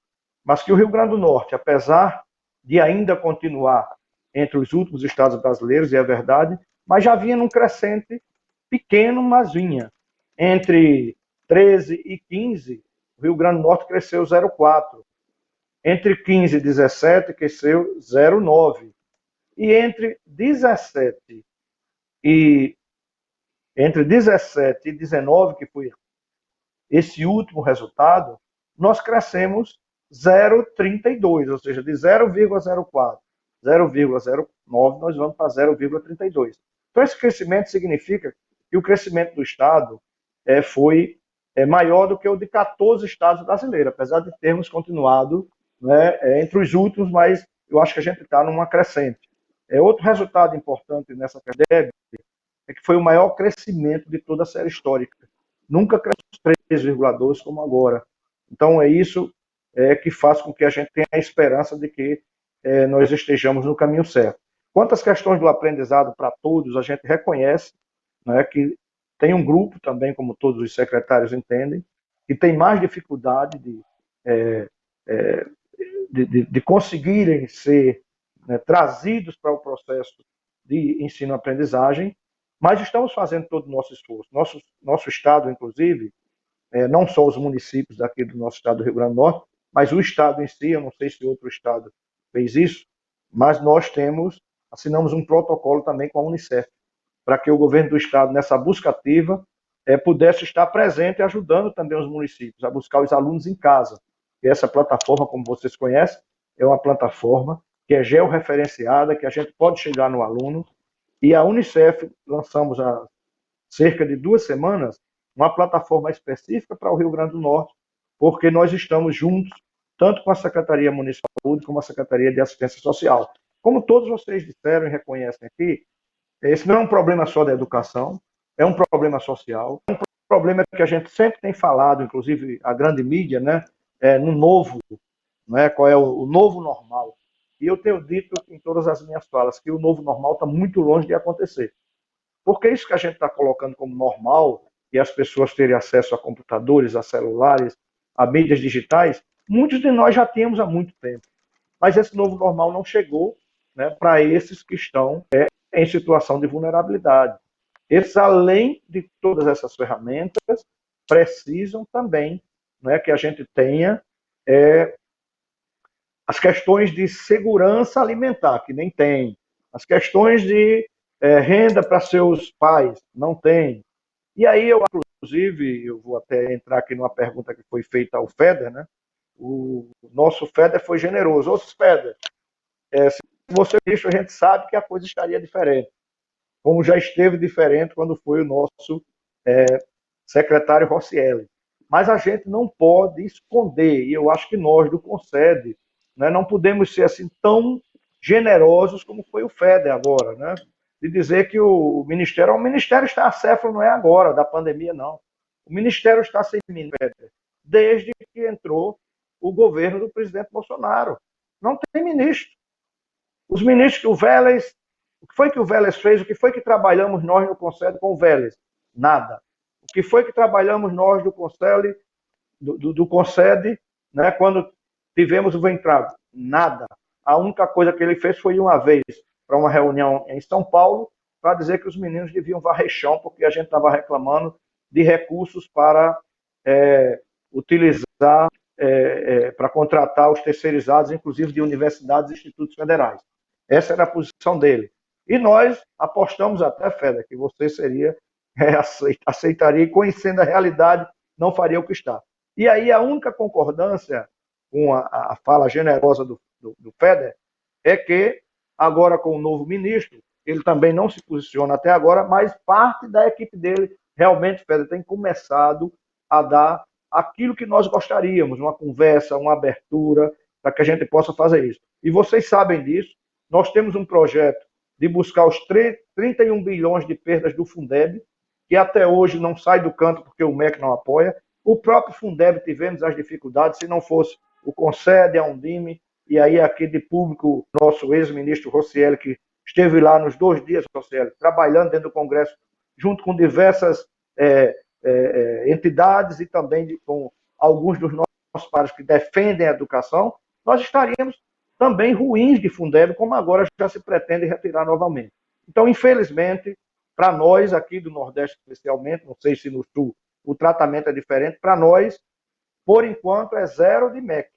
mas que o Rio Grande do Norte, apesar de ainda continuar entre os últimos estados brasileiros, e é verdade, mas já vinha num crescente pequeno, mas vinha. Entre 13 e 15, o Rio Grande do Norte cresceu 0,4. Entre 15 e 17, cresceu 0,9. E entre 17 e 19, que foi esse último resultado, nós crescemos 0,32, ou seja, de 0,04, 0,09, nós vamos para 0,32. Então, esse crescimento significa que o crescimento do Estado foi maior do que o de 14 estados brasileiros, apesar de termos continuado, né, entre os últimos, mas eu acho que a gente está numa crescente. Outro resultado importante nessa PEDEB é que foi o maior crescimento de toda a série histórica. Nunca cresceu 3,2 como agora. Então, é isso que faz com que a gente tenha a esperança de que nós estejamos no caminho certo. Quanto às questões do aprendizado para todos, a gente reconhece, né, que tem um grupo também, como todos os secretários entendem, que tem mais dificuldade de conseguirem ser, né, trazidos para o processo de ensino-aprendizagem, mas estamos fazendo todo o nosso esforço. Nosso estado, inclusive, não só os municípios daqui do nosso estado do Rio Grande do Norte, mas o estado em si, eu não sei se outro estado fez isso, mas nós assinamos um protocolo também com a Unicef, para que o governo do estado, nessa busca ativa, pudesse estar presente e ajudando também os municípios a buscar os alunos em casa. E essa plataforma, como vocês conhecem, é uma plataforma que é georreferenciada, que a gente pode chegar no aluno, e a Unicef lançamos há cerca de 2 semanas uma plataforma específica para o Rio Grande do Norte, porque nós estamos juntos, tanto com a Secretaria Municipal de Saúde como a Secretaria de Assistência Social. Como todos vocês disseram e reconhecem aqui, esse não é um problema só da educação, é um problema social, é um problema que a gente sempre tem falado, inclusive a grande mídia, né, no novo, né, qual é o novo normal. E eu tenho dito em todas as minhas falas que o novo normal está muito longe de acontecer. Porque isso que a gente está colocando como normal, e as pessoas terem acesso a computadores, a celulares, a mídias digitais, muitos de nós já tínhamos há muito tempo. Mas esse novo normal não chegou, né, para esses que estão em situação de vulnerabilidade. Esses, além de todas essas ferramentas, precisam também, né, que a gente tenha as questões de segurança alimentar, que nem tem, as questões de renda para seus pais, não tem. E aí, inclusive, eu vou até entrar aqui numa pergunta que foi feita ao FEDER, né? O nosso FEDER foi generoso. Ô, FEDER, se você deixa, a gente sabe que a coisa estaria diferente, como já esteve diferente quando foi o nosso secretário Rossielli. Mas a gente não pode esconder, e eu acho que nós do CONSED, né, não podemos ser assim tão generosos como foi o FEDER agora, né? De dizer que o Ministério está acéfalo, não é agora, da pandemia, não. O Ministério está sem ministro desde que entrou o governo do presidente Bolsonaro. Não tem ministro. Os ministros que o Vélez... O que foi que o Vélez fez? O que foi que trabalhamos nós no Conselho com o Vélez? Nada. O que foi que trabalhamos nós do Conselho, do Concede, né, quando tivemos o Ventrado? Nada. A única coisa que ele fez foi uma vez para uma reunião em São Paulo para dizer que os meninos deviam varrer chão porque a gente estava reclamando de recursos para utilizar, para contratar os terceirizados, inclusive de universidades e institutos federais. Essa era a posição dele. E nós apostamos até, Feder, que você aceitaria e, conhecendo a realidade, não faria o que está. E aí a única concordância com a fala generosa do Feder é que, agora com o novo ministro, ele também não se posiciona até agora, mas parte da equipe dele, realmente, Feder, tem começado a dar aquilo que nós gostaríamos, uma conversa, uma abertura, para que a gente possa fazer isso. E vocês sabem disso, nós temos um projeto de buscar os 31 bilhões de perdas do Fundeb, que até hoje não sai do canto porque o MEC não apoia. O próprio Fundeb tivemos as dificuldades, se não fosse o Concede, a Undime, e aí aqui de público, nosso ex-ministro Rocieli, que esteve lá nos 2 dias, Rocieli, trabalhando dentro do Congresso, junto com diversas entidades e também com alguns dos nossos pares que defendem a educação, nós estaríamos também ruins de Fundeb, como agora já se pretende retirar novamente. Então, infelizmente, para nós aqui do Nordeste especialmente, não sei se no Sul o tratamento é diferente, para nós, por enquanto, é 0 de MEC.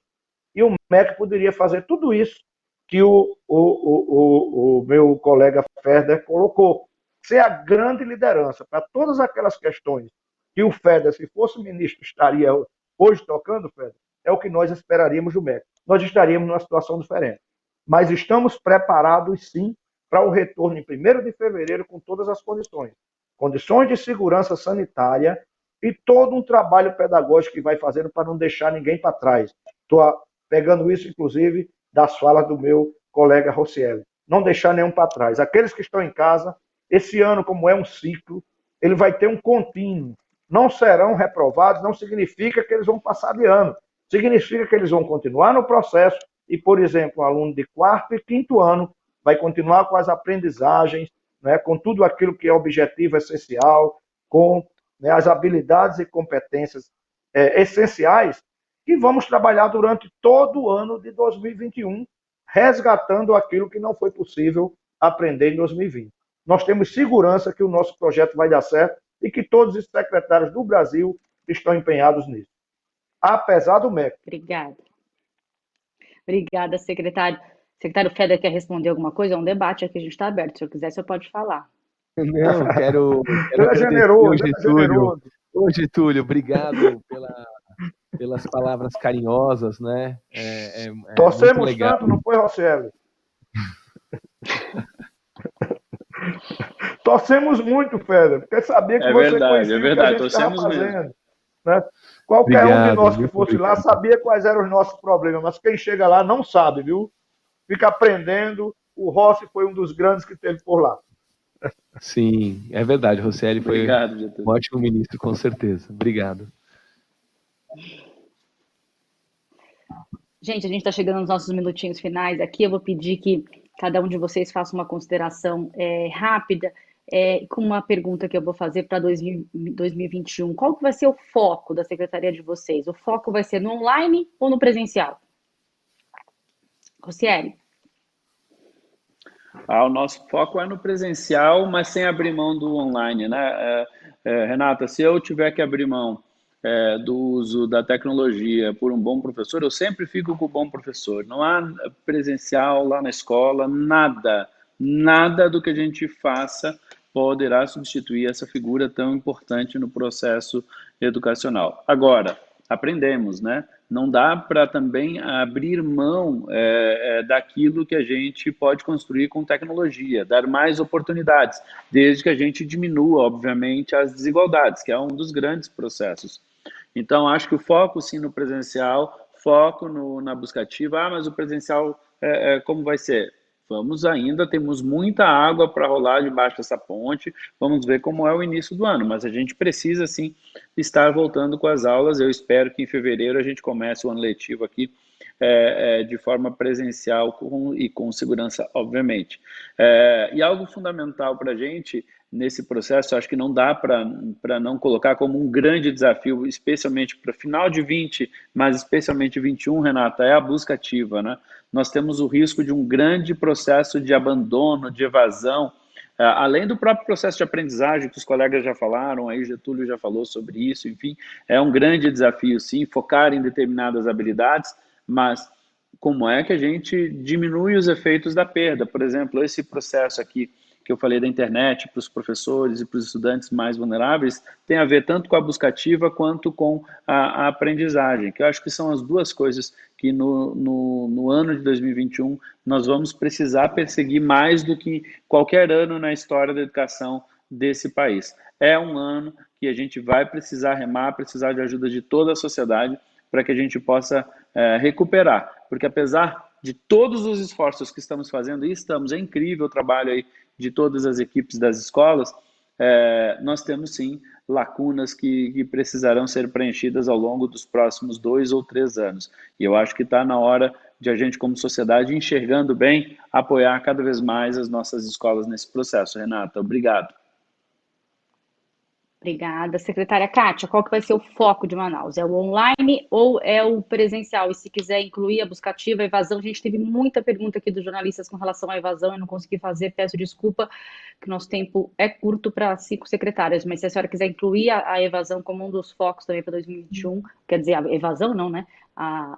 E o MEC poderia fazer tudo isso que o meu colega Ferder colocou. Ser a grande liderança para todas aquelas questões que o Ferder, se fosse ministro, estaria hoje tocando, Ferder, é o que nós esperaríamos do MEC. Nós estaríamos numa situação diferente. Mas estamos preparados, sim, para o retorno em 1º de fevereiro com todas as condições. Condições de segurança sanitária e todo um trabalho pedagógico que vai fazendo para não deixar ninguém para trás. Estou pegando isso, inclusive, das falas do meu colega Rocieli. Não deixar nenhum para trás. Aqueles que estão em casa, esse ano, como é um ciclo, ele vai ter um contínuo. Não serão reprovados, não significa que eles vão passar de ano. Significa que eles vão continuar no processo e, por exemplo, um aluno de 4º e 5º ano vai continuar com as aprendizagens, né, com tudo aquilo que é objetivo essencial, com, né, as habilidades e competências essenciais, que vamos trabalhar durante todo o ano de 2021, resgatando aquilo que não foi possível aprender em 2020. Nós temos segurança que o nosso projeto vai dar certo e que todos os secretários do Brasil estão empenhados nisso. Apesar do MEC. Obrigada. Obrigada, secretário. Secretário Ferder quer responder alguma coisa? É um debate aqui, a gente está aberto. Se eu quiser, você pode falar. Não, quero ele é generoso, ele é generoso. Ô, Getúlio, obrigado pelas palavras carinhosas, né? Torcemos tanto, não foi, Rocieli? Torcemos muito, Ferder, porque sabia que você conhecia o que a gente estava fazendo. Né? Qualquer um de nós que fosse lá sabia quais eram os nossos problemas, mas quem chega lá não sabe, viu? Fica aprendendo. O Rossi foi um dos grandes que teve por lá. Sim, é verdade. Rocieli foi um ótimo ministro, com certeza. Obrigado. Gente, a gente está chegando nos nossos minutinhos finais aqui. Eu vou pedir que cada um de vocês faça uma consideração rápida com uma pergunta que eu vou fazer para 2021. Qual que vai ser o foco da secretaria de vocês? O foco vai ser no online ou no presencial? Rocieli. O nosso foco é no presencial, mas sem abrir mão do online, né? Renata, se eu tiver que abrir mão do uso da tecnologia por um bom professor, eu sempre fico com o bom professor. Não há presencial lá na escola, nada do que a gente faça poderá substituir essa figura tão importante no processo educacional. Agora, aprendemos, né? Não dá para também abrir mão daquilo que a gente pode construir com tecnologia, dar mais oportunidades, desde que a gente diminua, obviamente, as desigualdades, que é um dos grandes processos. Então, acho que o foco, sim, no presencial, foco na busca ativa. Mas o presencial, como vai ser? Temos muita água para rolar debaixo dessa ponte, vamos ver como é o início do ano, mas a gente precisa, sim, estar voltando com as aulas. Eu espero que em fevereiro a gente comece o ano letivo aqui de forma presencial e com segurança, obviamente. E algo fundamental para a gente nesse processo, acho que não dá para não colocar como um grande desafio, especialmente para final de 20, mas especialmente 21, Renata, é a busca ativa, né? Nós temos o risco de um grande processo de abandono, de evasão, além do próprio processo de aprendizagem, que os colegas já falaram, aí Getúlio já falou sobre isso, enfim, é um grande desafio, sim, focar em determinadas habilidades, mas como é que a gente diminui os efeitos da perda? Por exemplo, esse processo aqui que eu falei da internet para os professores e para os estudantes mais vulneráveis, tem a ver tanto com a busca ativa quanto com a aprendizagem, que eu acho que são as duas coisas que no ano de 2021 nós vamos precisar perseguir mais do que qualquer ano na história da educação desse país. É um ano que a gente vai precisar remar, precisar de ajuda de toda a sociedade para que a gente possa recuperar, porque apesar de todos os esforços que estamos fazendo, é incrível o trabalho aí de todas as equipes das escolas, nós temos sim lacunas que precisarão ser preenchidas ao longo dos próximos 2 ou 3 anos. E eu acho que está na hora de a gente, como sociedade, enxergando bem, apoiar cada vez mais as nossas escolas nesse processo. Renata, obrigado. Obrigada. Secretária Kátia, qual que vai ser o foco de Manaus? É o online ou é o presencial? E se quiser incluir a buscativa, a evasão, a gente teve muita pergunta aqui dos jornalistas com relação à evasão, eu não consegui fazer, peço desculpa, que nosso tempo é curto para 5 secretárias, mas se a senhora quiser incluir a evasão como um dos focos também para 2021, quer dizer, a evasão não, né?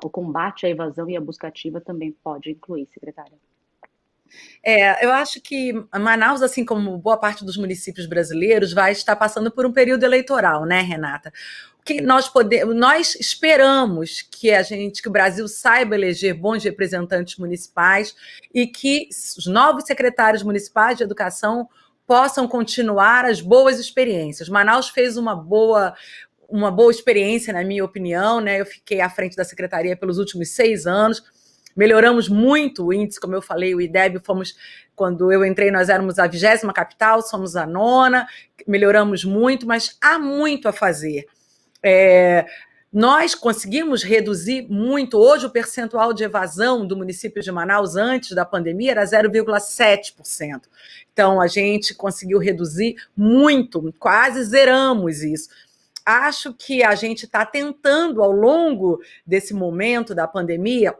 O combate à evasão e a buscativa também pode incluir, secretária. Eu acho que Manaus, assim como boa parte dos municípios brasileiros, vai estar passando por um período eleitoral, né, Renata? O que nós esperamos que o Brasil saiba eleger bons representantes municipais e que os novos secretários municipais de educação possam continuar as boas experiências. Manaus fez uma boa experiência, na minha opinião, né? Eu fiquei à frente da secretaria pelos últimos 6 anos. Melhoramos muito o índice, como eu falei, o IDEB, quando eu entrei, nós éramos a 20ª capital, somos a 9ª, melhoramos muito, mas há muito a fazer. Nós conseguimos reduzir muito. Hoje, o percentual de evasão do município de Manaus antes da pandemia era 0,7%. Então, a gente conseguiu reduzir muito, quase zeramos isso. Acho que a gente está tentando, ao longo desse momento da pandemia,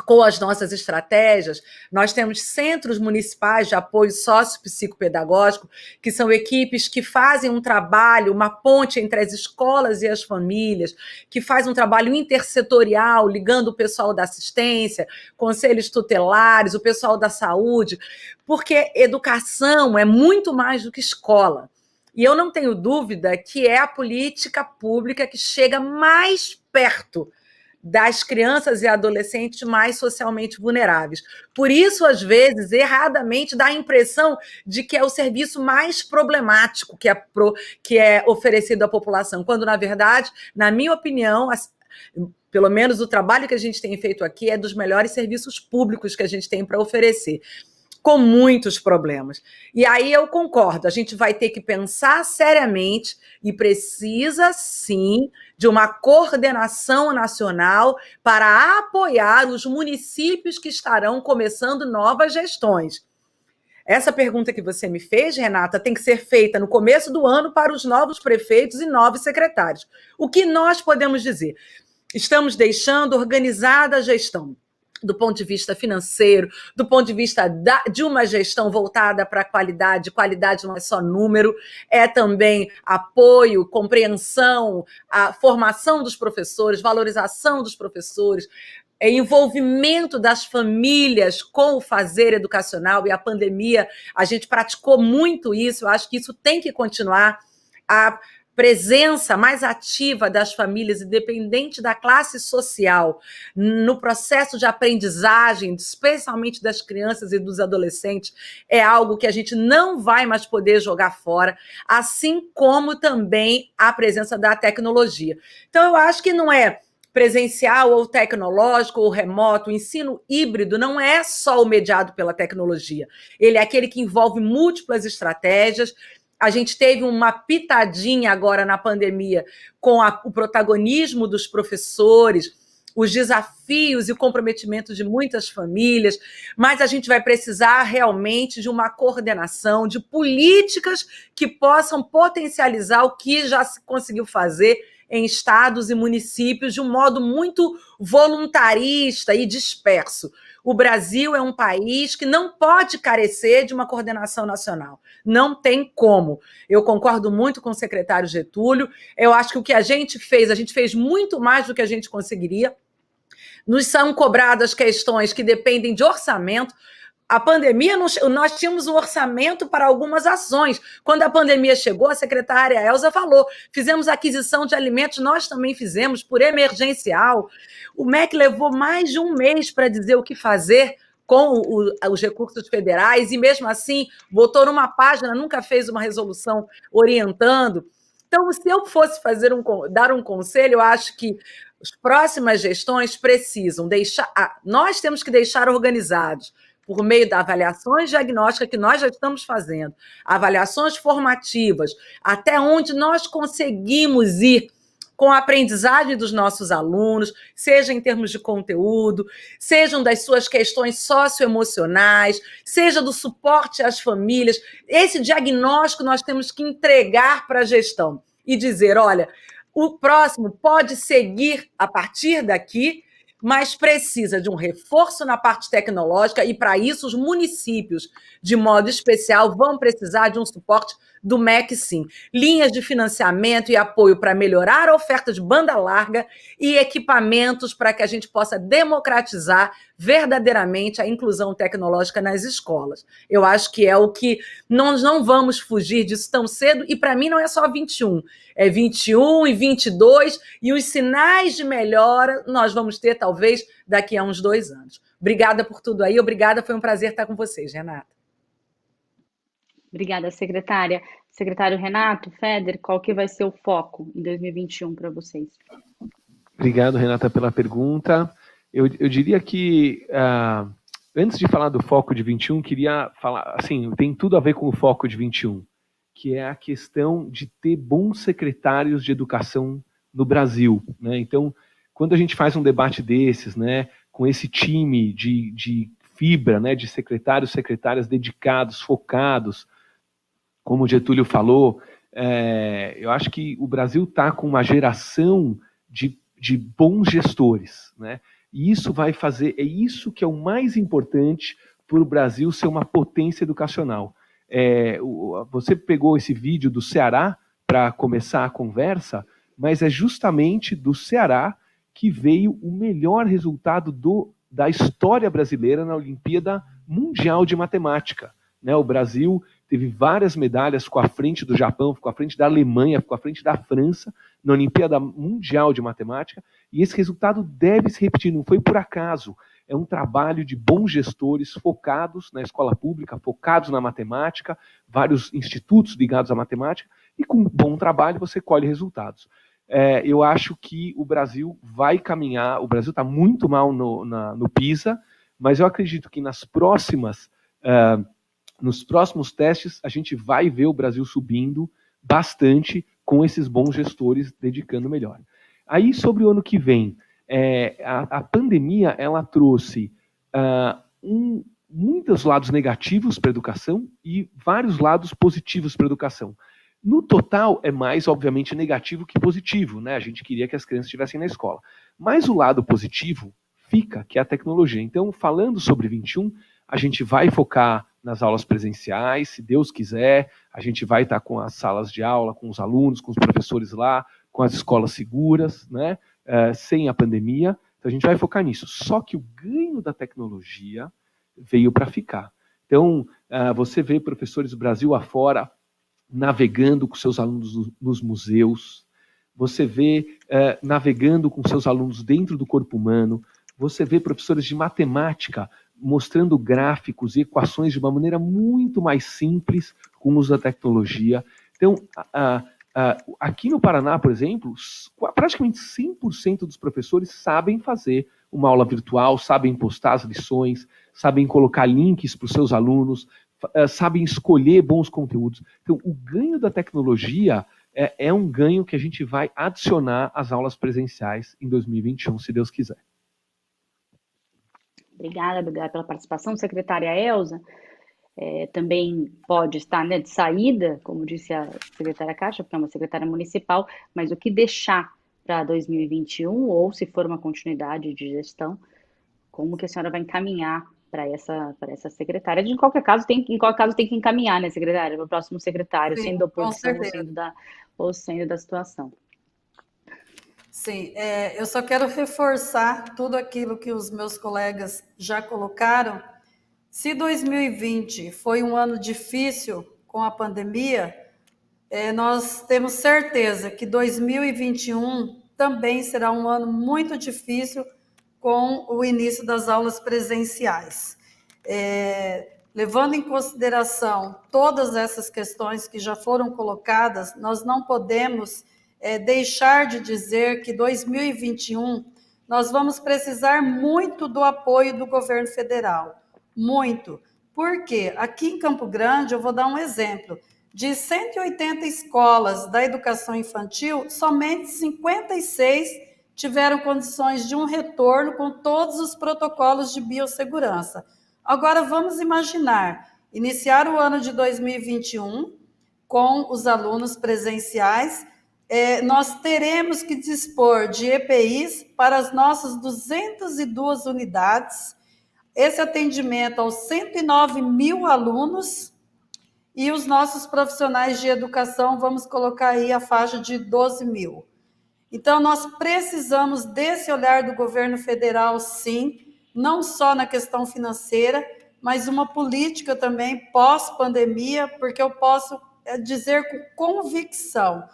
com as nossas estratégias, nós temos centros municipais de apoio sociopsicopedagógico, que são equipes que fazem um trabalho, uma ponte entre as escolas e as famílias, que faz um trabalho intersetorial, ligando o pessoal da assistência, conselhos tutelares, o pessoal da saúde, porque educação é muito mais do que escola. E eu não tenho dúvida que é a política pública que chega mais perto das crianças e adolescentes mais socialmente vulneráveis. Por isso, às vezes, erradamente, dá a impressão de que é o serviço mais problemático que é oferecido à população, quando, na verdade, na minha opinião, pelo menos o trabalho que a gente tem feito aqui é dos melhores serviços públicos que a gente tem para oferecer, com muitos problemas. E aí eu concordo, a gente vai ter que pensar seriamente e precisa, sim, de uma coordenação nacional para apoiar os municípios que estarão começando novas gestões. Essa pergunta que você me fez, Renata, tem que ser feita no começo do ano para os novos prefeitos e novos secretários. O que nós podemos dizer? Estamos deixando organizada a gestão, do ponto de vista financeiro, do ponto de vista de uma gestão voltada para a qualidade. Qualidade não é só número, é também apoio, compreensão, a formação dos professores, valorização dos professores, envolvimento das famílias com o fazer educacional. E a pandemia, a gente praticou muito isso, eu acho que isso tem que continuar. A presença mais ativa das famílias, independente da classe social, no processo de aprendizagem, especialmente das crianças e dos adolescentes, é algo que a gente não vai mais poder jogar fora, assim como também a presença da tecnologia. Então, eu acho que não é presencial ou tecnológico ou remoto, o ensino híbrido não é só o mediado pela tecnologia, ele é aquele que envolve múltiplas estratégias. A gente teve uma pitadinha agora na pandemia com o protagonismo dos professores, os desafios e o comprometimento de muitas famílias, mas a gente vai precisar realmente de uma coordenação, de políticas que possam potencializar o que já se conseguiu fazer em estados e municípios de um modo muito voluntarista e disperso. O Brasil é um país que não pode carecer de uma coordenação nacional. Não tem como. Eu concordo muito com o secretário Getúlio. Eu acho que o que a gente fez muito mais do que a gente conseguiria. Nos são cobradas questões que dependem de orçamento. A pandemia, nós tínhamos um orçamento para algumas ações. Quando a pandemia chegou, a secretária Elza falou, fizemos aquisição de alimentos, nós também fizemos por emergencial. O MEC levou mais de um mês para dizer o que fazer com os recursos federais e, mesmo assim, botou numa página, nunca fez uma resolução orientando. Então, se eu fosse dar um conselho, eu acho que as próximas gestões precisam nós temos que deixar organizados, por meio das avaliações diagnósticas que nós já estamos fazendo, avaliações formativas, até onde nós conseguimos ir com a aprendizagem dos nossos alunos, seja em termos de conteúdo, sejam das suas questões socioemocionais, seja do suporte às famílias. Esse diagnóstico nós temos que entregar para a gestão e dizer, olha, o próximo pode seguir a partir daqui, mas precisa de um reforço na parte tecnológica e, para isso, os municípios, de modo especial, vão precisar de um suporte do MEC, sim. Linhas de financiamento e apoio para melhorar a oferta de banda larga e equipamentos para que a gente possa democratizar verdadeiramente a inclusão tecnológica nas escolas. Eu acho que é o que nós não vamos fugir disso tão cedo, e para mim não é só 21, é 21 e 22, e os sinais de melhora nós vamos ter talvez daqui a uns 2 anos. Obrigada por tudo aí, obrigada, foi um prazer estar com vocês, Renata. Obrigada, secretária. Secretário Renato Feder, qual que vai ser o foco em 2021 para vocês? Obrigado, Renata, pela pergunta. Eu diria que, antes de falar do foco de 21, queria falar, assim, tem tudo a ver com o foco de 21, que é a questão de ter bons secretários de educação no Brasil, né? Então, quando a gente faz um debate desses, né, com esse time de fibra, né, de secretários, secretárias dedicados, focados, como o Getúlio falou, eu acho que o Brasil está com uma geração de bons gestores, né? E isso vai fazer, é isso que é o mais importante para o Brasil ser uma potência educacional. Você pegou esse vídeo do Ceará para começar a conversa, mas é justamente do Ceará que veio o melhor resultado da história brasileira na Olimpíada Mundial de Matemática, né? O Brasil teve várias medalhas, ficou à frente do Japão, ficou à frente da Alemanha, ficou à frente da França na Olimpíada Mundial de Matemática, e esse resultado deve se repetir, não foi por acaso. É um trabalho de bons gestores focados na escola pública, focados na matemática, vários institutos ligados à matemática, e com bom trabalho você colhe resultados. Eu acho que o Brasil vai caminhar, o Brasil está muito mal no PISA, mas eu acredito que nos próximos testes a gente vai ver o Brasil subindo bastante com esses bons gestores dedicando melhor. Aí, sobre o ano que vem, a pandemia ela trouxe muitos lados negativos para a educação e vários lados positivos para a educação. No total, é mais, obviamente, negativo que positivo, né? A gente queria que as crianças estivessem na escola. Mas o lado positivo fica, que é a tecnologia. Então, falando sobre 21, a gente vai focar nas aulas presenciais, se Deus quiser, a gente vai estar com as salas de aula, com os alunos, com os professores lá, com as escolas seguras, né? Sem a pandemia, então a gente vai focar nisso. Só que o ganho da tecnologia veio para ficar. Então, você vê professores do Brasil afora navegando com seus alunos nos museus, você vê navegando com seus alunos dentro do corpo humano, você vê professores de matemática mostrando gráficos e equações de uma maneira muito mais simples com o uso da tecnologia. Então, aqui no Paraná, por exemplo, praticamente 100% dos professores sabem fazer uma aula virtual, sabem postar as lições, sabem colocar links para os seus alunos, sabem escolher bons conteúdos. Então, o ganho da tecnologia é um ganho que a gente vai adicionar às aulas presenciais em 2021, se Deus quiser. Obrigada pela participação, secretária Elza. Também pode estar, né, de saída, como disse a secretária Caixa, porque é uma secretária municipal, mas o que deixar para 2021, ou se for uma continuidade de gestão, como que a senhora vai encaminhar para essa secretária? Em qualquer caso tem que encaminhar, né, secretária, para o próximo secretário, Sim, sendo da oposição com ou sendo da situação. Sim, eu só quero reforçar tudo aquilo que os meus colegas já colocaram. Se 2020 foi um ano difícil com a pandemia, nós temos certeza que 2021 também será um ano muito difícil com o início das aulas presenciais. Levando em consideração todas essas questões que já foram colocadas, nós não podemos deixar de dizer que 2021 nós vamos precisar muito do apoio do governo federal, muito. Por quê? Aqui em Campo Grande, eu vou dar um exemplo. De 180 escolas da educação infantil, somente 56 tiveram condições de um retorno com todos os protocolos de biossegurança. Agora, vamos imaginar, iniciar o ano de 2021 com os alunos presenciais, nós teremos que dispor de EPIs para as nossas 202 unidades, esse atendimento aos 109 mil alunos, e os nossos profissionais de educação, vamos colocar aí a faixa de 12 mil. Então, nós precisamos desse olhar do governo federal, sim, não só na questão financeira, mas uma política também pós-pandemia, porque eu posso dizer com convicção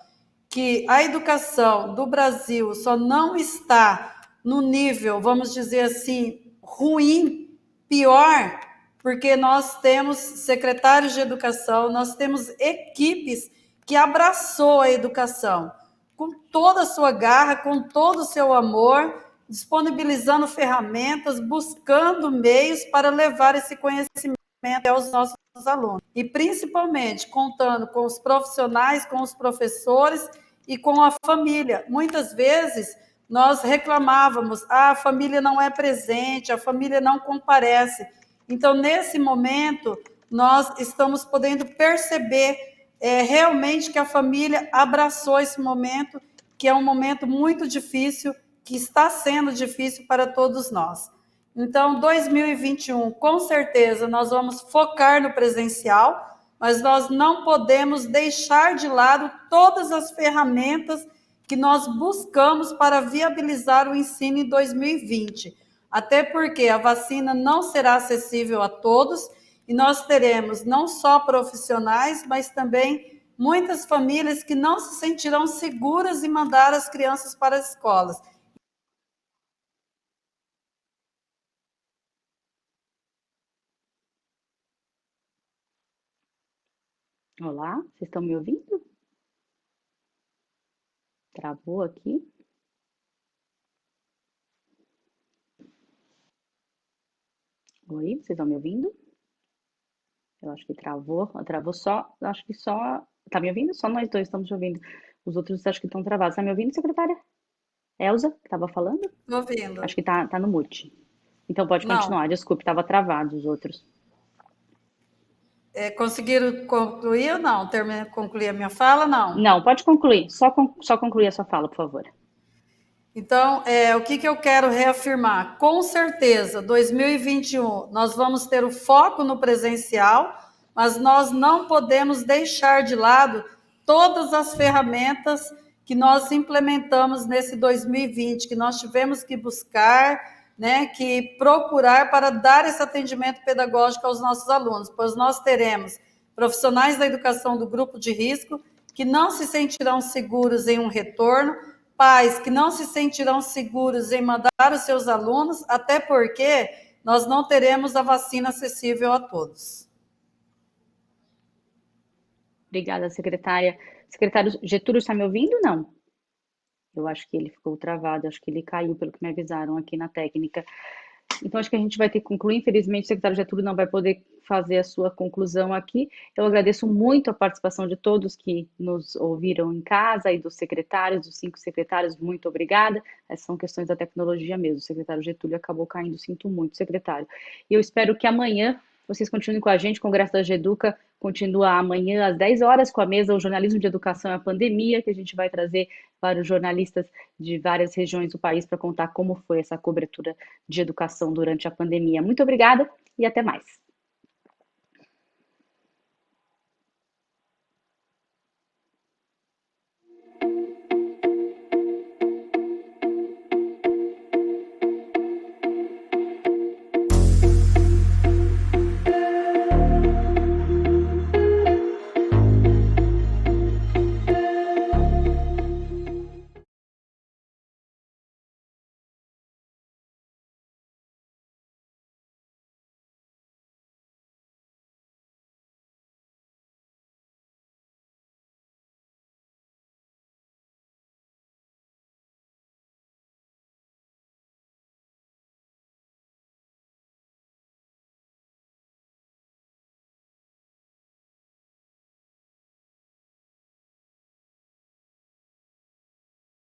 que a educação do Brasil só não está no nível, vamos dizer assim, ruim, pior, porque nós temos secretários de educação, nós temos equipes que abraçou a educação, com toda a sua garra, com todo o seu amor, disponibilizando ferramentas, buscando meios para levar esse conhecimento aos nossos alunos. E, principalmente, contando com os profissionais, com os professores e com a família. Muitas vezes, nós reclamávamos, a família não é presente, a família não comparece. Então, nesse momento, nós estamos podendo perceber realmente que a família abraçou esse momento, que é um momento muito difícil, que está sendo difícil para todos nós. Então, 2021, com certeza, nós vamos focar no presencial, mas nós não podemos deixar de lado todas as ferramentas que nós buscamos para viabilizar o ensino em 2020. Até porque a vacina não será acessível a todos, e nós teremos não só profissionais, mas também muitas famílias que não se sentirão seguras em mandar as crianças para as escolas. Olá, vocês estão me ouvindo? Travou aqui. Oi, vocês estão me ouvindo? Eu acho que travou só, acho que só... Tá me ouvindo? Só nós dois estamos ouvindo. Os outros acho que estão travados. Tá me ouvindo, secretária? Elza, que estava falando? Estou ouvindo. Acho que tá no mute. Então pode continuar, desculpe, estava travado os outros. Conseguiram concluir ou não? Concluir a minha fala, não? Não, pode concluir. Só concluir a sua fala, por favor. Então, o que eu quero reafirmar? Com certeza, 2021, nós vamos ter o foco no presencial, mas nós não podemos deixar de lado todas as ferramentas que nós implementamos nesse 2020, que nós tivemos que buscar, que procurar para dar esse atendimento pedagógico aos nossos alunos, pois nós teremos profissionais da educação do grupo de risco que não se sentirão seguros em um retorno, pais que não se sentirão seguros em mandar os seus alunos, até porque nós não teremos a vacina acessível a todos. Obrigada, secretária. Secretário Getúlio, está me ouvindo ou não? Eu acho que ele ficou travado, acho que ele caiu, pelo que me avisaram aqui na técnica. Então, acho que a gente vai ter que concluir. Infelizmente, o secretário Getúlio não vai poder fazer a sua conclusão aqui. Eu agradeço muito a participação de todos que nos ouviram em casa e dos secretários, dos 5 secretários, muito obrigada. Essas são questões da tecnologia mesmo. O secretário Getúlio acabou caindo, sinto muito, secretário. E eu espero que amanhã vocês continuem com a gente. O Congresso da GEDUCA continua amanhã às 10 horas com a mesa O Jornalismo de Educação e a Pandemia, que a gente vai trazer vários jornalistas de várias regiões do país para contar como foi essa cobertura de educação durante a pandemia. Muito obrigada e até mais.